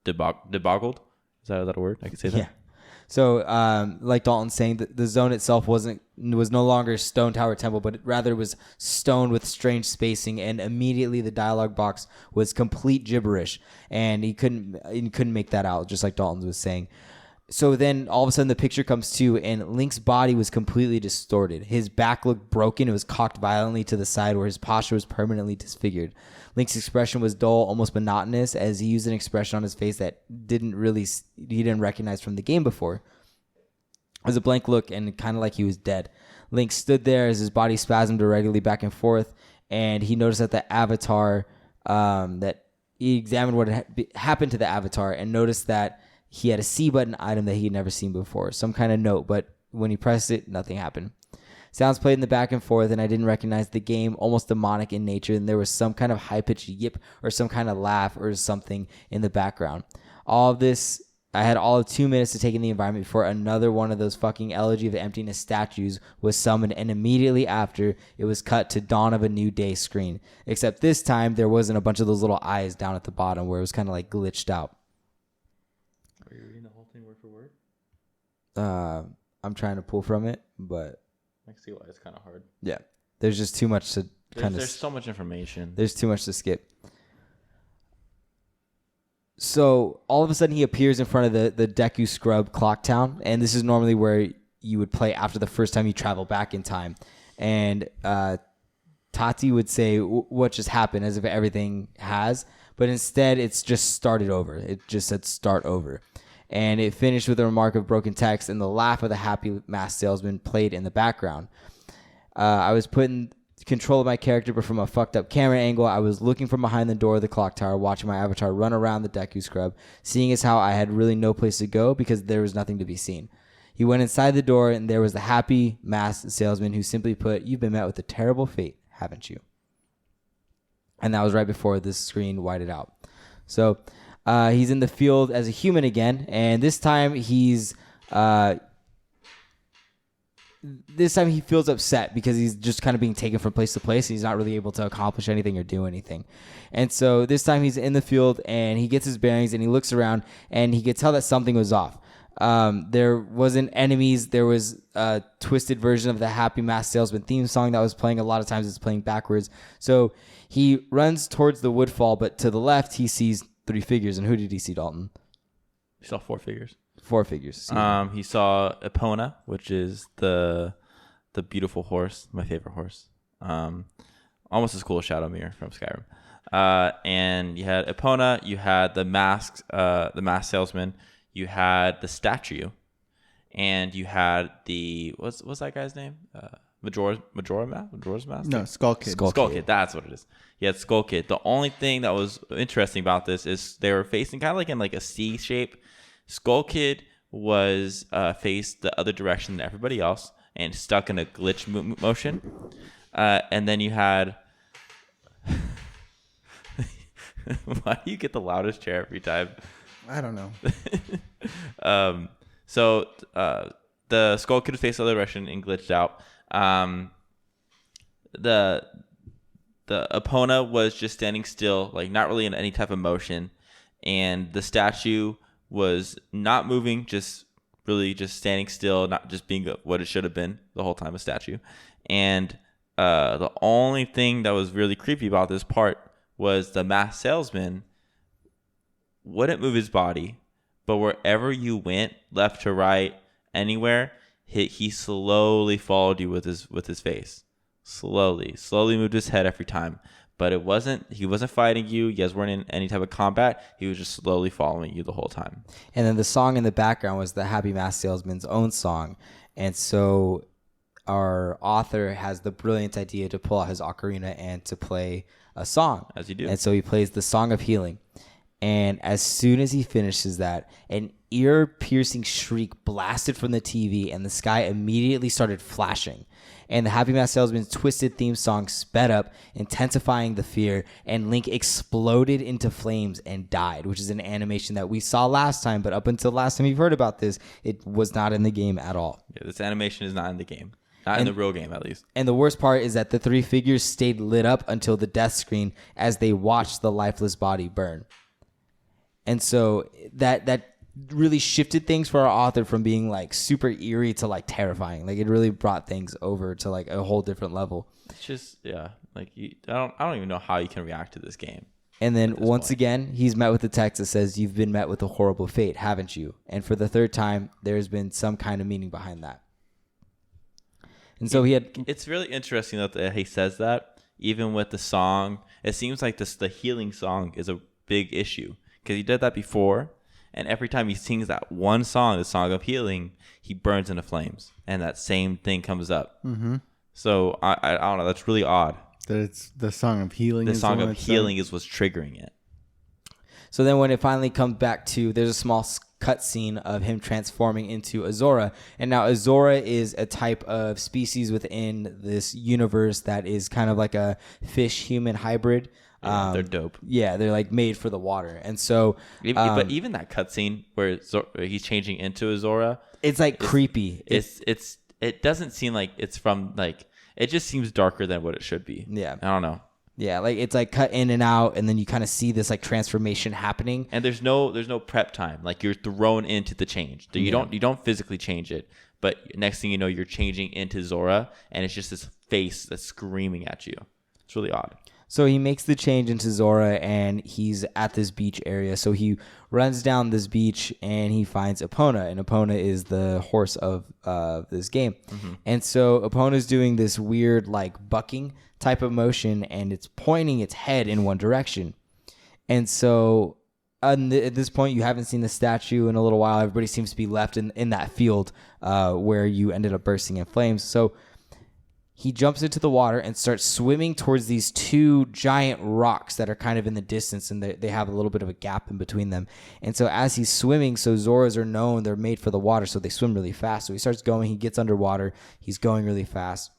deboggled. Is that a word? I could say that? Yeah. So, like Dalton's saying, the zone itself was no longer Stone Tower Temple, but rather was stone with strange spacing, and immediately the dialogue box was complete gibberish, and he couldn't make that out, just like Dalton was saying. So then all of a sudden the picture comes to, and Link's body was completely distorted. His back looked broken. It was cocked violently to the side where his posture was permanently disfigured. Link's expression was dull, almost monotonous, as he used an expression on his face that he didn't recognize from the game before. It was a blank look and kind of like he was dead. Link stood there as his body spasmed irregularly back and forth, and he noticed that the avatar, that he examined what had happened to the avatar and noticed that he had a C button item that he had never seen before, some kind of note, but when he pressed it, nothing happened. Sounds played in the back and forth, and I didn't recognize the game, almost demonic in nature, and there was some kind of high-pitched yip or some kind of laugh or something in the background. All of this, I had all of 2 minutes to take in the environment before another one of those fucking Elegy of Emptiness statues was summoned, and immediately after, it was cut to Dawn of a New Day screen. Except this time, there wasn't a bunch of those little eyes down at the bottom where it was kind of like glitched out. Are you reading the whole thing word for word? I'm trying to pull from it, but I can see why it's kind of hard. yeah, there's just too much to There's so much information. There's too much to skip. So all of a sudden he appears in front of the Deku Scrub Clock Town, and this is normally where you would play after the first time you travel back in time. And Tati would say, "What just happened?" as if everything has, but instead it's just started over. It just said "start over." And it finished with a remark of broken text, and the laugh of the happy masked salesman played in the background. I was put in control of my character, but from a fucked up camera angle. I was looking from behind the door of the clock tower, watching my avatar run around the Deku Scrub, seeing as how I had really no place to go because there was nothing to be seen. He went inside the door, and there was the happy masked salesman who simply put, "You've been met with a terrible fate, haven't you?" And that was right before the screen whited out. So he's in the field as a human again, and this time he feels upset because he's just kind of being taken from place to place, and he's not really able to accomplish anything or do anything. And so this time he's in the field, and he gets his bearings, and he looks around, and he could tell that something was off. There wasn't enemies. There was a twisted version of the Happy Masked Salesman theme song that was playing. A lot of times it's playing backwards. So he runs towards the woodfall, but to the left he sees 3 figures. And who did he see, Dalton? He saw 4 figures. 4 figures. He saw Epona, which is the beautiful horse, my favorite horse. Almost as cool as Shadowmere from Skyrim. And you had Epona, you had the masked salesman, you had the statue, and you had the what's that guy's name? Majora's Mask? No, Skull Kid. Skull Kid, that's what it is. Yeah, it's Skull Kid. The only thing that was interesting about this is they were facing kind of like in like a C shape. Skull Kid was faced the other direction than everybody else and stuck in a glitch motion. And then you had... Why do you get the loudest chair every time? I don't know. So the Skull Kid faced the other direction and glitched out. The Epona was just standing still, like not really in any type of motion, and the statue was not moving, just really just standing still, not just being what it should have been the whole time, a statue. And the only thing that was really creepy about this part was the masked salesman wouldn't move his body, but wherever you went, left to right, anywhere, he slowly followed you with his face. Slowly moved his head every time. But he wasn't fighting you. You guys weren't in any type of combat. He was just slowly following you the whole time. And then the song in the background was the Happy Masked Salesman's own song. And so our author has the brilliant idea to pull out his ocarina and to play a song. As you do. And so he plays the Song of Healing. And as soon as he finishes that, an ear-piercing shriek blasted from the TV, and the sky immediately started flashing. And the Happy Mask Salesman's twisted theme song sped up, intensifying the fear, and Link exploded into flames and died, which is an animation that we saw last time, but up until last time you've heard about this, it was not in the game at all. Yeah, this animation is not in the game. Not in the real game, at least. And the worst part is that the three figures stayed lit up until the death screen as they watched the lifeless body burn. And so that really shifted things for our author from being like super eerie to like terrifying. Like it really brought things over to like a whole different level. It's just like I don't even know how you can react to this game. And then once again, he's met with the text that says, "You've been met with a horrible fate, haven't you?" And for the third time, there's been some kind of meaning behind that. And so It's really interesting that he says that. Even with the song, it seems like the healing song is a big issue. Because he did that before, and every time he sings that one song, the song of healing, he burns into flames, and that same thing comes up. Mm-hmm. So I don't know. That's really odd. That it's the song of healing. The song of healing is what's triggering it. So then when it finally comes back to, there's a small cut scene of him transforming into Azora. And now Azora is a type of species within this universe that is kind of like a fish-human hybrid. Yeah, they're dope. Yeah, they're like made for the water. And so but even that cutscene where he's changing into Azora, it's like creepy. It doesn't seem like it's from like, it just seems darker than what it should be. Yeah. I don't know. Yeah, like it's like cut in and out, and then you kind of see this like transformation happening. And there's no prep time. Like you're thrown into the change. You don't physically change it, but next thing you know, you're changing into Zora, and it's just this face that's screaming at you. It's really odd. So he makes the change into Zora, and he's at this beach area. So he runs down this beach, and he finds Epona. And Epona is the horse of this game. Mm-hmm. And so Epona's doing this weird, like, bucking type of motion, and it's pointing its head in one direction. And so at this point, you haven't seen the statue in a little while. Everybody seems to be left in that field where you ended up bursting in flames. So he jumps into the water and starts swimming towards these two giant rocks that are kind of in the distance, and they have a little bit of a gap in between them. And so as he's swimming, so Zoras are known, they're made for the water, so they swim really fast. So he starts going, he gets underwater, he's going really fast.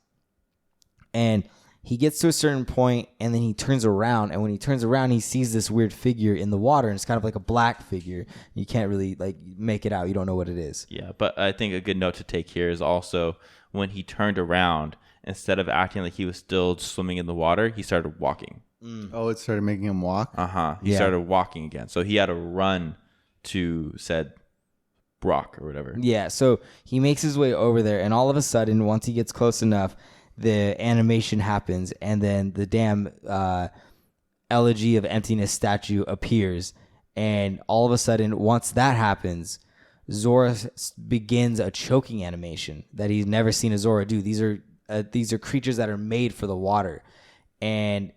And he gets to a certain point, and then he turns around, and when he turns around, he sees this weird figure in the water, and it's kind of like a black figure. You can't really like make it out. You don't know what it is. Yeah, but I think a good note to take here is also when he turned around, instead of acting like he was still swimming in the water, he started walking. Oh, it started making him walk? He started walking again. So he had to run to said rock or whatever. Yeah, so he makes his way over there, and all of a sudden, once he gets close enough, the animation happens, and then the damn Elegy of Emptiness statue appears. And all of a sudden, once that happens, Zora begins a choking animation that he's never seen a Zora do. These are creatures that are made for the water, and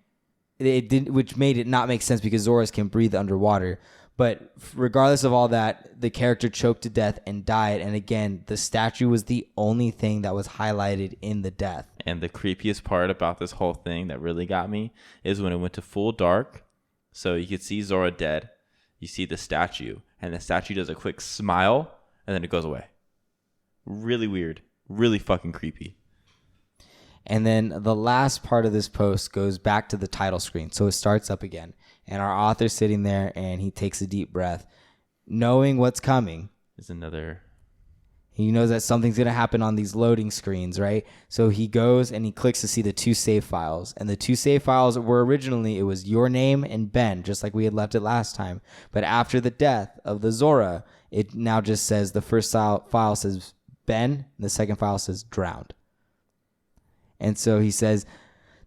it didn't, which made it not make sense because Zoras can breathe underwater. But regardless of all that, the character choked to death and died. And again, the statue was the only thing that was highlighted in the death. And the creepiest part about this whole thing that really got me is when it went to full dark. So you could see Zora dead. You see the statue, and the statue does a quick smile, and then it goes away. Really weird. Really fucking creepy. And then the last part of this post goes back to the title screen. So it starts up again. And our author's sitting there, and he takes a deep breath. Knowing what's coming. Is another... He knows that something's going to happen on these loading screens, right? So he goes and he clicks to see the two save files. And the two save files were originally, it was your name and Ben, just like we had left it last time. But after the death of the Zora, it now just says the first file says Ben, and the second file says drowned. And so he says,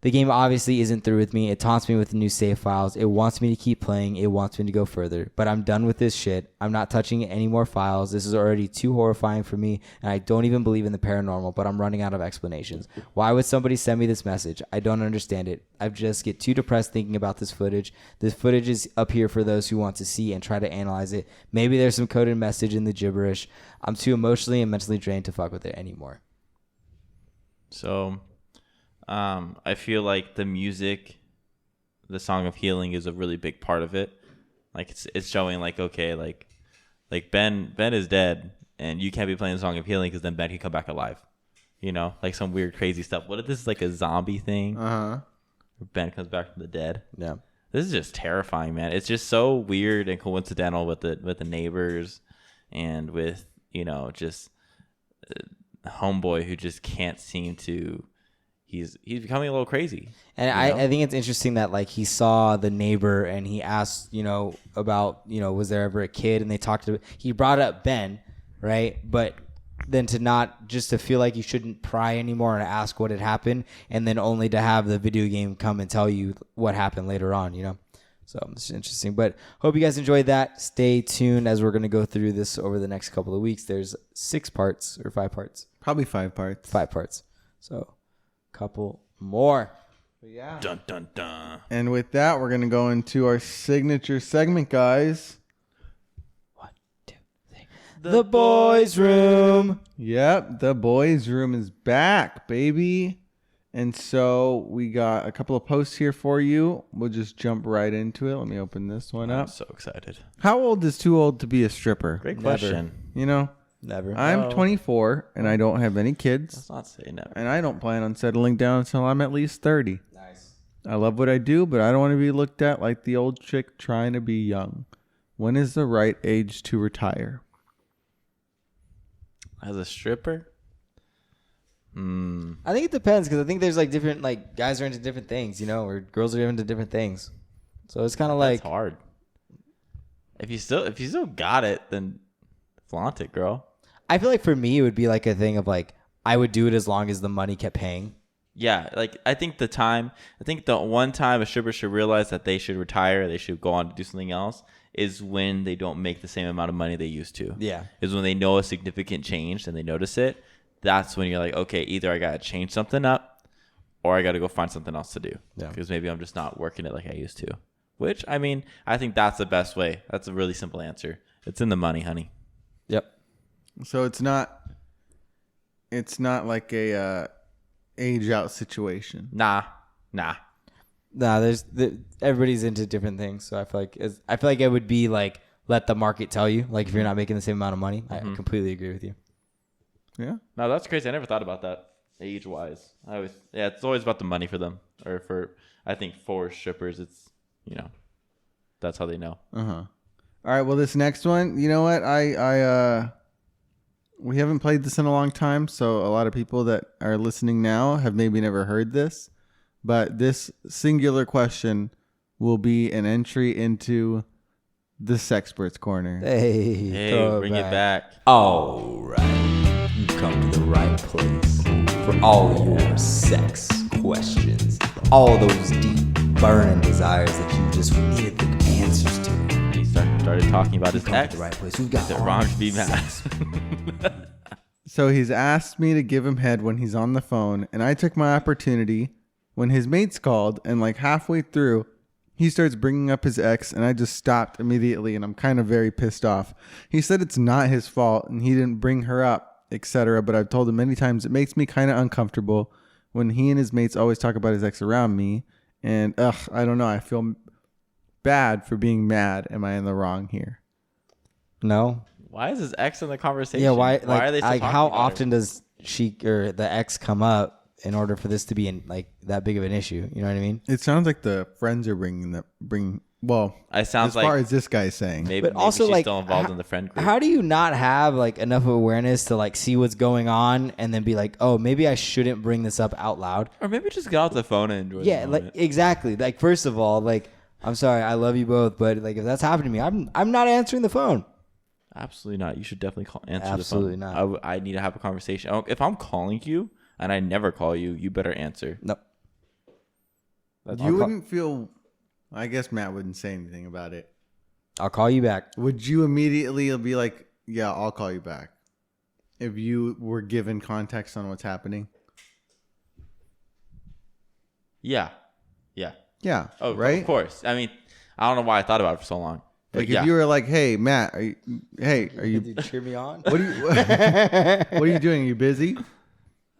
the game obviously isn't through with me. It taunts me with new save files. It wants me to keep playing. It wants me to go further. But I'm done with this shit. I'm not touching any more files. This is already too horrifying for me, and I don't even believe in the paranormal, but I'm running out of explanations. Why would somebody send me this message? I don't understand it. I just get too depressed thinking about this footage. This footage is up here for those who want to see and try to analyze it. Maybe there's some coded message in the gibberish. I'm too emotionally and mentally drained to fuck with it anymore. So... I feel like the music, the Song of Healing, is a really big part of it. Like it's showing like, okay, like Ben is dead and you can't be playing the Song of Healing because then Ben can come back alive. You know, like some weird crazy stuff. What if this is like a zombie thing? Uh-huh. Where Ben comes back from the dead. Yeah. This is just terrifying, man. It's just so weird and coincidental with the neighbors and with, just homeboy who just can't seem to. He's becoming a little crazy. And I think it's interesting that like he saw the neighbor and he asked, about, was there ever a kid, and they talked to, he brought up Ben, right? But then to feel like you shouldn't pry anymore and ask what had happened, and then only to have the video game come and tell you what happened later on, So it's interesting. But hope you guys enjoyed that. Stay tuned as we're going to go through this over the next couple of weeks. There's 6 parts or 5 parts. Probably 5 parts. 5 parts. So couple more. But yeah. Dun dun dun. And with that, we're gonna go into our signature segment, guys. 1, 2, 3. The boys' room. Yep, the boys' room is back, baby. And so we got a couple of posts here for you. We'll just jump right into it. Let me open this one I'm up. so excited. How old is too old to be a stripper? Great Never. question. Never. I'm 24 and I don't have any kids. Let's not say never. And I don't plan on settling down until I'm at least 30. Nice. I love what I do, but I don't want to be looked at like the old chick trying to be young. When is the right age to retire? As a stripper? I think it depends, because I think there's like different, like guys are into different things, or girls are into different things. So it's kind of like That's hard. If you still got it, then flaunt it, girl. I feel like for me it would be like a thing of like I would do it as long as the money kept paying. Yeah, like I think the one time a stripper should realize that they should retire, they should go on to do something else, is when they don't make the same amount of money they used to. Yeah. Is when they know a significant change and they notice it. That's when you're like, okay, either I got to change something up or I got to go find something else to do. Yeah. Because maybe I'm just not working it like I used to. Which, I mean, I think that's the best way. That's a really simple answer. It's in the money, honey. Yep. So it's not like a age out situation. Nah. Everybody's into different things, so I feel like it would be like let the market tell you. Like if you're not making the same amount of money, I completely agree with you. Yeah. No, that's crazy. I never thought about that age-wise. It's always about the money for them. Or I think for strippers, it's, that's how they know. Uh-huh. All right, well, this next one, you know what? We haven't played this in a long time, so a lot of people that are listening now have maybe never heard this. But this singular question will be an entry into the Sexpert's Corner. Hey, Bring it back. All right. You've come to the right place for all your sex questions. All those deep, burning desires that you just needed the answers to. And he started talking about his Come ex. to the right place. We've got That all Ron the should be mad. sex. So he's asked me to give him head when he's on the phone, and I took my opportunity when his mates called, and like halfway through, he starts bringing up his ex, and I just stopped immediately, and I'm kind of very pissed off. He said it's not his fault, and he didn't bring her up, etc. But I've told him many times it makes me kind of uncomfortable when he and his mates always talk about his ex around me, and I don't know. I feel bad for being mad. Am I in the wrong here? No. Why is his ex in the conversation? Yeah, why are they still like talking how about often her? does she or the ex come up in order for this to be like that big of an issue? You know what I mean? It sounds like the friends are well, It sounds as far like as this guy's saying. maybe also, she's like, still involved in the friend group. How do you not have like enough awareness to like see what's going on and then be like, oh, maybe I shouldn't bring this up out loud? Or maybe just get off the phone and enjoy Yeah, the like moment. exactly. Like first of all, like I'm sorry, I love you both, but like if that's happening to me, I'm not answering the phone. Absolutely not. You should definitely answer Absolutely the phone. not. I need to have a conversation. If I'm calling you and I never call you, you better answer. Nope. You wouldn't feel. I guess Matt wouldn't say anything about it. I'll call you back. Would you immediately be like, "Yeah, I'll call you back," if you were given context on what's happening? Yeah. Yeah. Oh, right. Of course. I mean, I don't know why I thought about it for so long. But Like yeah. if you were like, "Hey, Matt, are you Did you cheer me on? what are you doing? Are you busy?"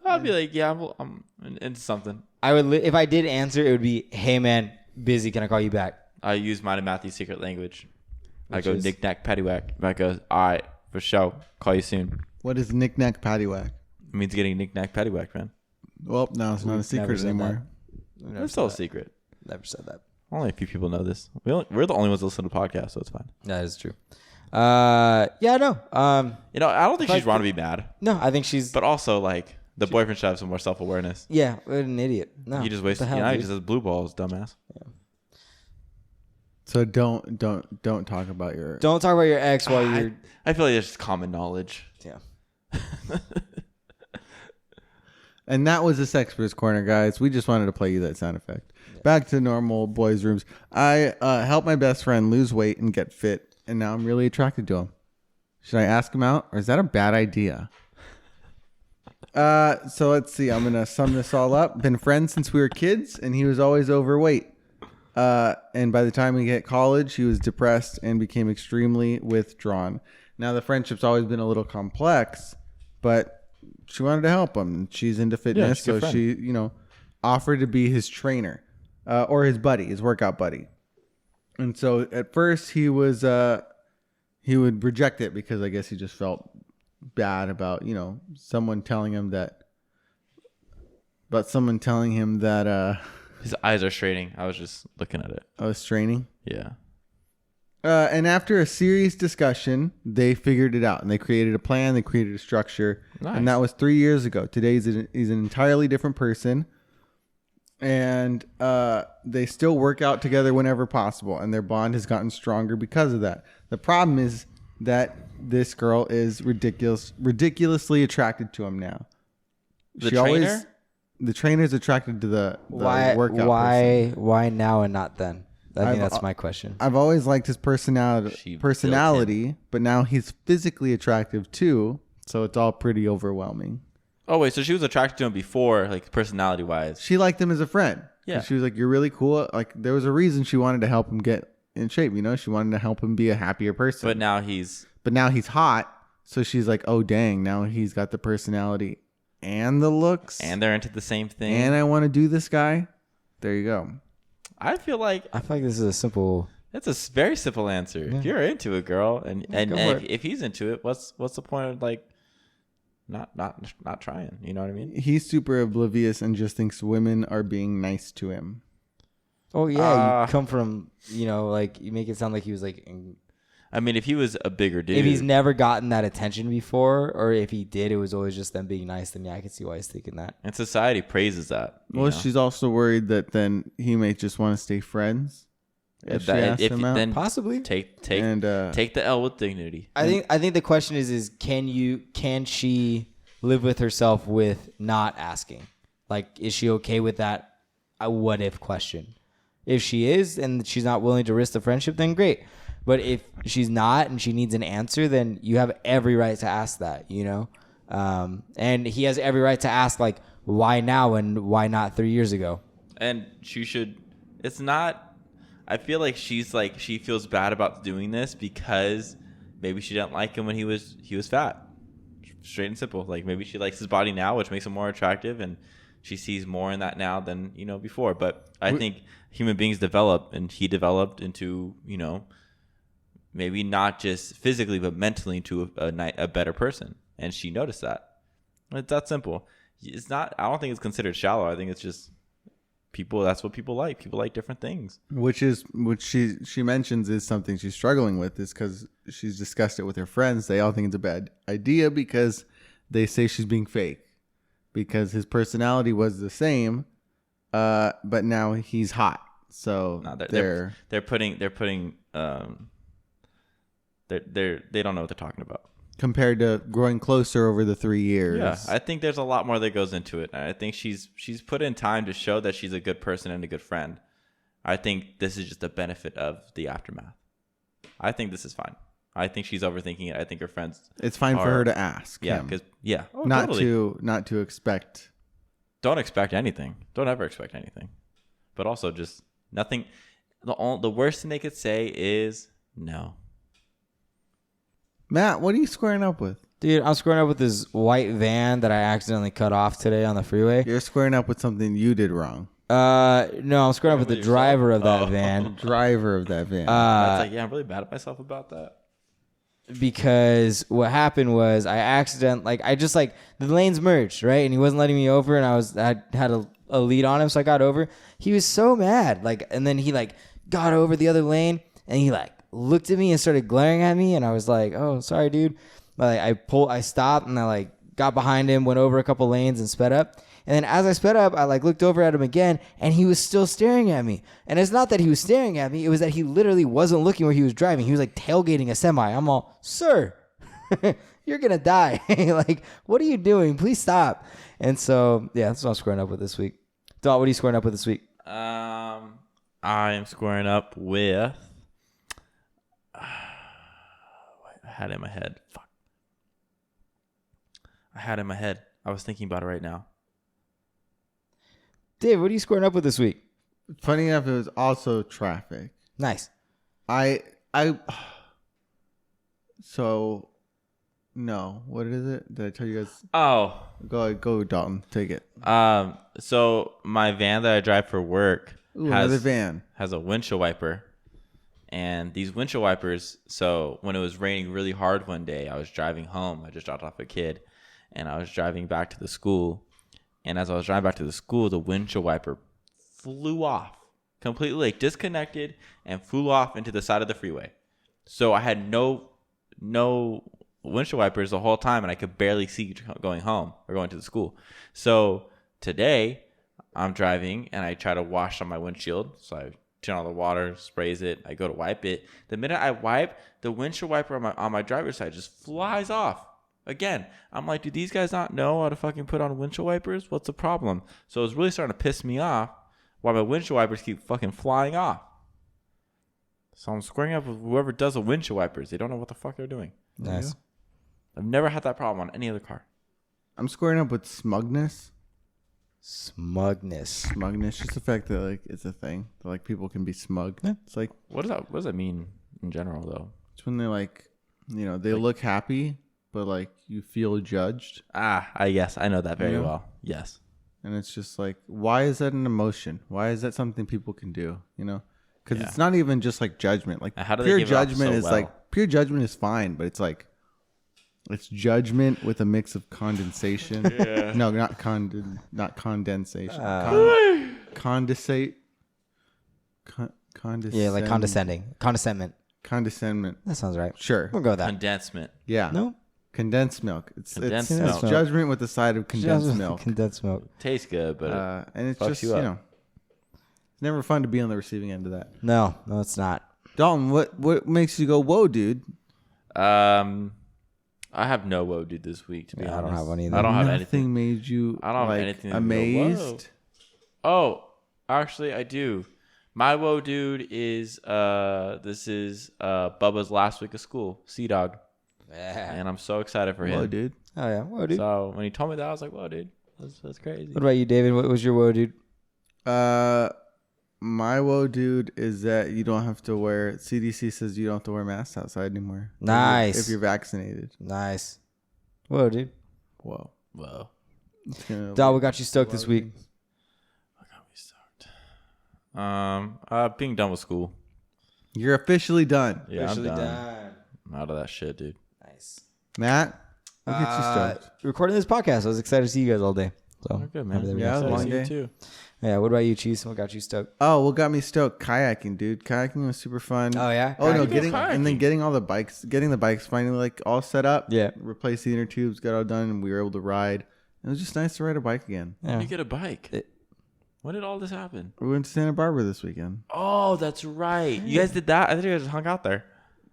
I'll be like, yeah, I'm into something. I would if I did answer, it would be, "Hey man, busy. Can I call you back?" I use mine and Matthew's secret language. I go knick-knack, paddywhack. Matt goes, all right, for sure. Call you soon. What is knick-knack, paddywhack? It means getting knick-knack, paddywhack, man. Well, no, it's not a secret anymore. It's still a secret. Never said that. Only a few people know this. We're the only ones that listen to podcasts, so it's fine. That is true. Yeah, no. You know, I don't think she's wrong to be mad. No, I think she's. But also, like, the boyfriend should have some more self-awareness. Yeah, what an idiot. No, He just wasted. what the hell, He dude? just has blue balls, dumbass. Yeah. So don't talk about your. Don't talk about your ex while you're. I feel like it's just common knowledge. Yeah. And that was the Sexpert's Corner, guys. We just wanted to play you that sound effect. Yeah. Back to normal boys' rooms. I helped my best friend lose weight and get fit, and now I'm really attracted to him. Should I ask him out, or is that a bad idea? So let's see. I'm gonna sum this all up. Been friends since we were kids, and he was always overweight. And by the time we hit college, he was depressed and became extremely withdrawn. Now the friendship's always been a little complex, but she wanted to help him. She's into fitness, so she, offered to be his trainer, or his buddy, his workout buddy. And so at first he was, he would reject it because I guess he just felt bad about, someone telling him that. His eyes are straining. I was just looking at it. I was training. Yeah. And after a serious discussion, they figured it out and they created a plan. They created a structure. Nice. And that was 3 years ago. Today he's an entirely different person. And they still work out together whenever possible. And their bond has gotten stronger because of that. The problem is that this girl is ridiculously attracted to him now. The trainer? The trainer's attracted to the workout person. Why now and not then? I think that's my question. I've always liked his personality, but now he's physically attractive too, so it's all pretty overwhelming. Oh wait, so she was attracted to him before, like personality wise. She liked him as a friend. Yeah, she was like, "You're really cool." Like there was a reason she wanted to help him get in shape. She wanted to help him be a happier person. But now he's hot, so she's like, "Oh dang, now he's got the personality and the looks, and they're into the same thing, and I want to do this guy." There you go. I feel like this is a simple. It's a very simple answer. Yeah. If you're into it, girl, and if he's into it, what's the point of like not trying? You know what I mean? He's super oblivious and just thinks women are being nice to him. Oh yeah, you come from like you make it sound like he was like. I mean, if he was a bigger dude, if he's never gotten that attention before, or if he did, it was always just them being nice, then yeah, I can see why he's thinking that. And society praises that. Well, she's also worried that then he may just want to stay friends. If then possibly take the L with dignity. I think the question is can she live with herself with not asking? Like, is she okay with that? A what if question? If she is and she's not willing to risk the friendship, then great. But if she's not and she needs an answer, then you have every right to ask that, and he has every right to ask, like, why now and why not 3 years ago? And it's not, I feel like she feels bad about doing this because maybe she didn't like him when he was fat. Straight and simple. Like maybe she likes his body now, which makes him more attractive, and she sees more in that now than, before. But I think human beings develop, and he developed into, maybe not just physically, but mentally into a better person. And she noticed that. It's that simple. It's not, I don't think it's considered shallow. I think it's just people, that's what people like. People like different things. Which she mentions is something she's struggling with, is because she's discussed it with her friends. They all think it's a bad idea because they say she's being fake. Because his personality was the same, but now he's hot. So no, they don't know what they're talking about. Compared to growing closer over the 3 years. Yeah, I think there's a lot more that goes into it. I think she's put in time to show that she's a good person and a good friend. I think this is just a benefit of the aftermath. I think this is fine. I think she's overthinking it. I think her friends. It's fine for her to ask. Yeah, because not to expect. Don't expect anything. Don't ever expect anything. But also just nothing. The worst thing they could say is no. Matt, what are you squaring up with? Dude, I'm squaring up with this white van that I accidentally cut off today on the freeway. You're squaring up with something you did wrong. No, I'm screwing up with the with driver of yourself? that Oh. van. Driver of that van. That's like, yeah, I'm really mad at myself about that. Because what happened was I just like the lanes merged, right? And he wasn't letting me over, and I had a lead on him, so I got over. He was so mad, like, and then he like got over the other lane, and he like looked at me and started glaring at me, and I was like, "Oh, sorry, dude." But like, I stopped, and I like got behind him, went over a couple lanes, and sped up. And then as I sped up, I like looked over at him again, and he was still staring at me. And it's not that he was staring at me; it was that he literally wasn't looking where he was driving. He was like tailgating a semi. I'm all, "Sir, you're gonna die! Like, what are you doing? Please stop!" And so, yeah, that's what I'm squaring up with this week. Dot, what are you squaring up with this week? I am squaring up with. I had it in my head. Fuck. I had it in my head. I was thinking about it right now. Dave, what are you squaring up with this week? Funny enough, it was also traffic. Nice. So, no. What is it? Did I tell you guys? Oh. Go, Dalton. Take it. So my van that I drive for work Ooh, another van. has a windshield wiper. And these windshield wipers, so when it was raining really hard one day, I was driving home. I just dropped off a kid, and I was driving back to the school. And as I was driving back to the school, the windshield wiper flew off, completely like disconnected and flew off into the side of the freeway. So I had no windshield wipers the whole time, and I could barely see going home or going to the school. So today I'm driving, and I try to wash on my windshield. So I turn on the water, sprays it. I go to wipe it. The minute I wipe, the windshield wiper on my driver's side just flies off. Again, I'm like, do these guys not know how to fucking put on windshield wipers? What's the problem? So it's really starting to piss me off why my windshield wipers keep fucking flying off. So I'm squaring up with whoever does the windshield wipers. They don't know what the fuck they're doing. Nice. I've never had that problem on any other car. I'm squaring up with smugness. Smugness. Just the fact that like it's a thing. That, like people can be smug. Yeah. It's like What does that mean in general though? it's when they like, they look happy, but like you feel judged, I guess I know that very Yeah. well. Yes. and it's just like, why is that an emotion? Why is that something people can do? Because Yeah. it's not even just like judgment. Like How do they pure give it off judgment so is well? like pure judgment is fine, but it's like it's judgment with a mix of condensation. No, not condensation. Condensate. Yeah, like condescending. Condescendment. Condescendment. That sounds right. Sure. We'll go with that. Condensement. Yeah. No? Condensed milk. Condensed It's milk. judgment with the side of condensed milk. Condensed milk. Tastes good, but And it's fucks just, you up. it's never fun to be on the receiving end of that. No, it's not. Dalton, what makes you go, whoa, dude? I have no woe dude this week, to be honest. I don't have one either. I don't have Nothing anything. made you I don't have like anything to go, amazed. Oh, actually, I do. My woe dude is this is Bubba's last week of school, Sea Dog, Yeah. and I'm so excited for him. Whoa, dude. Oh, yeah. Whoa, dude. So when he told me that, I was like, "Whoa, dude, that's crazy." What about you, David? What was your whoa, dude? My woe, dude, is that you don't have to wear. CDC says you don't have to wear masks outside anymore. Nice. If you're vaccinated. Nice. Whoa, dude. Whoa. Whoa. Dal, what got you stoked this week? What got me stoked? Being done with school. You're officially done. Yeah, Officially I'm done. done. I'm out of that shit, dude. Nice. Matt, what gets you stoked? Recording this podcast. I was excited to see you guys all day. So Oh, good, man. happy that we Yeah, got it was started. long You day. too. Yeah. What about you, Cheese? What got you stoked? Oh, what got me stoked? Kayaking, dude. Kayaking was super fun. Oh, yeah? Oh no, Kayaking? getting all the bikes, finally like all set up. Yeah. Replace the inner tubes, got all done, and we were able to ride. It was just nice to ride a bike again. Yeah. You get a bike. When did all this happen? We went to Santa Barbara this weekend. Oh, that's right. You guys did that? I think you guys just hung out there.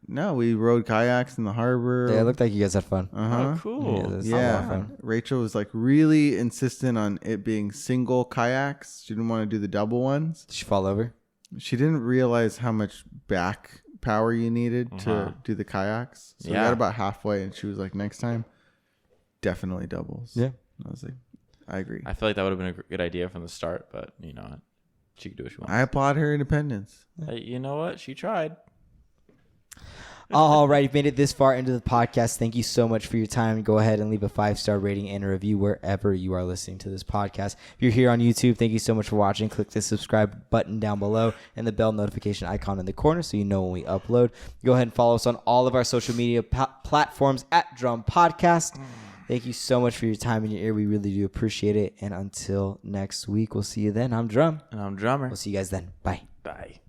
No, we rode kayaks in the harbor. Yeah, it looked like you guys had fun. Oh, cool. Yeah, that's a lot of Yeah, fun. Rachel was like really insistent on it being single kayaks. She didn't want to do the double ones. Did you fall over? She didn't realize how much back power you needed Uh-huh. to do the kayaks. So we Yeah. got about halfway, and she was like, "Next time, definitely doubles." Yeah. I was like, "I agree." I feel like that would have been a good idea from the start, but you know, she could do what she wants. I applaud her independence. Hey, you know what? She tried. All right, you've made it this far into the podcast. Thank you so much for your time. Go ahead and leave a 5-star rating and a review wherever you are listening to this podcast. If you're here on YouTube, thank you so much for watching. Click the subscribe button down below and the bell notification icon in the corner so you know when we upload. Go ahead and follow us on all of our social media platforms at Drumm Podcast. Thank you so much for your time and your ear. We really do appreciate it. And until next week, we'll see you then. I'm Drumm. And I'm Drummer. We'll see you guys then. Bye. Bye.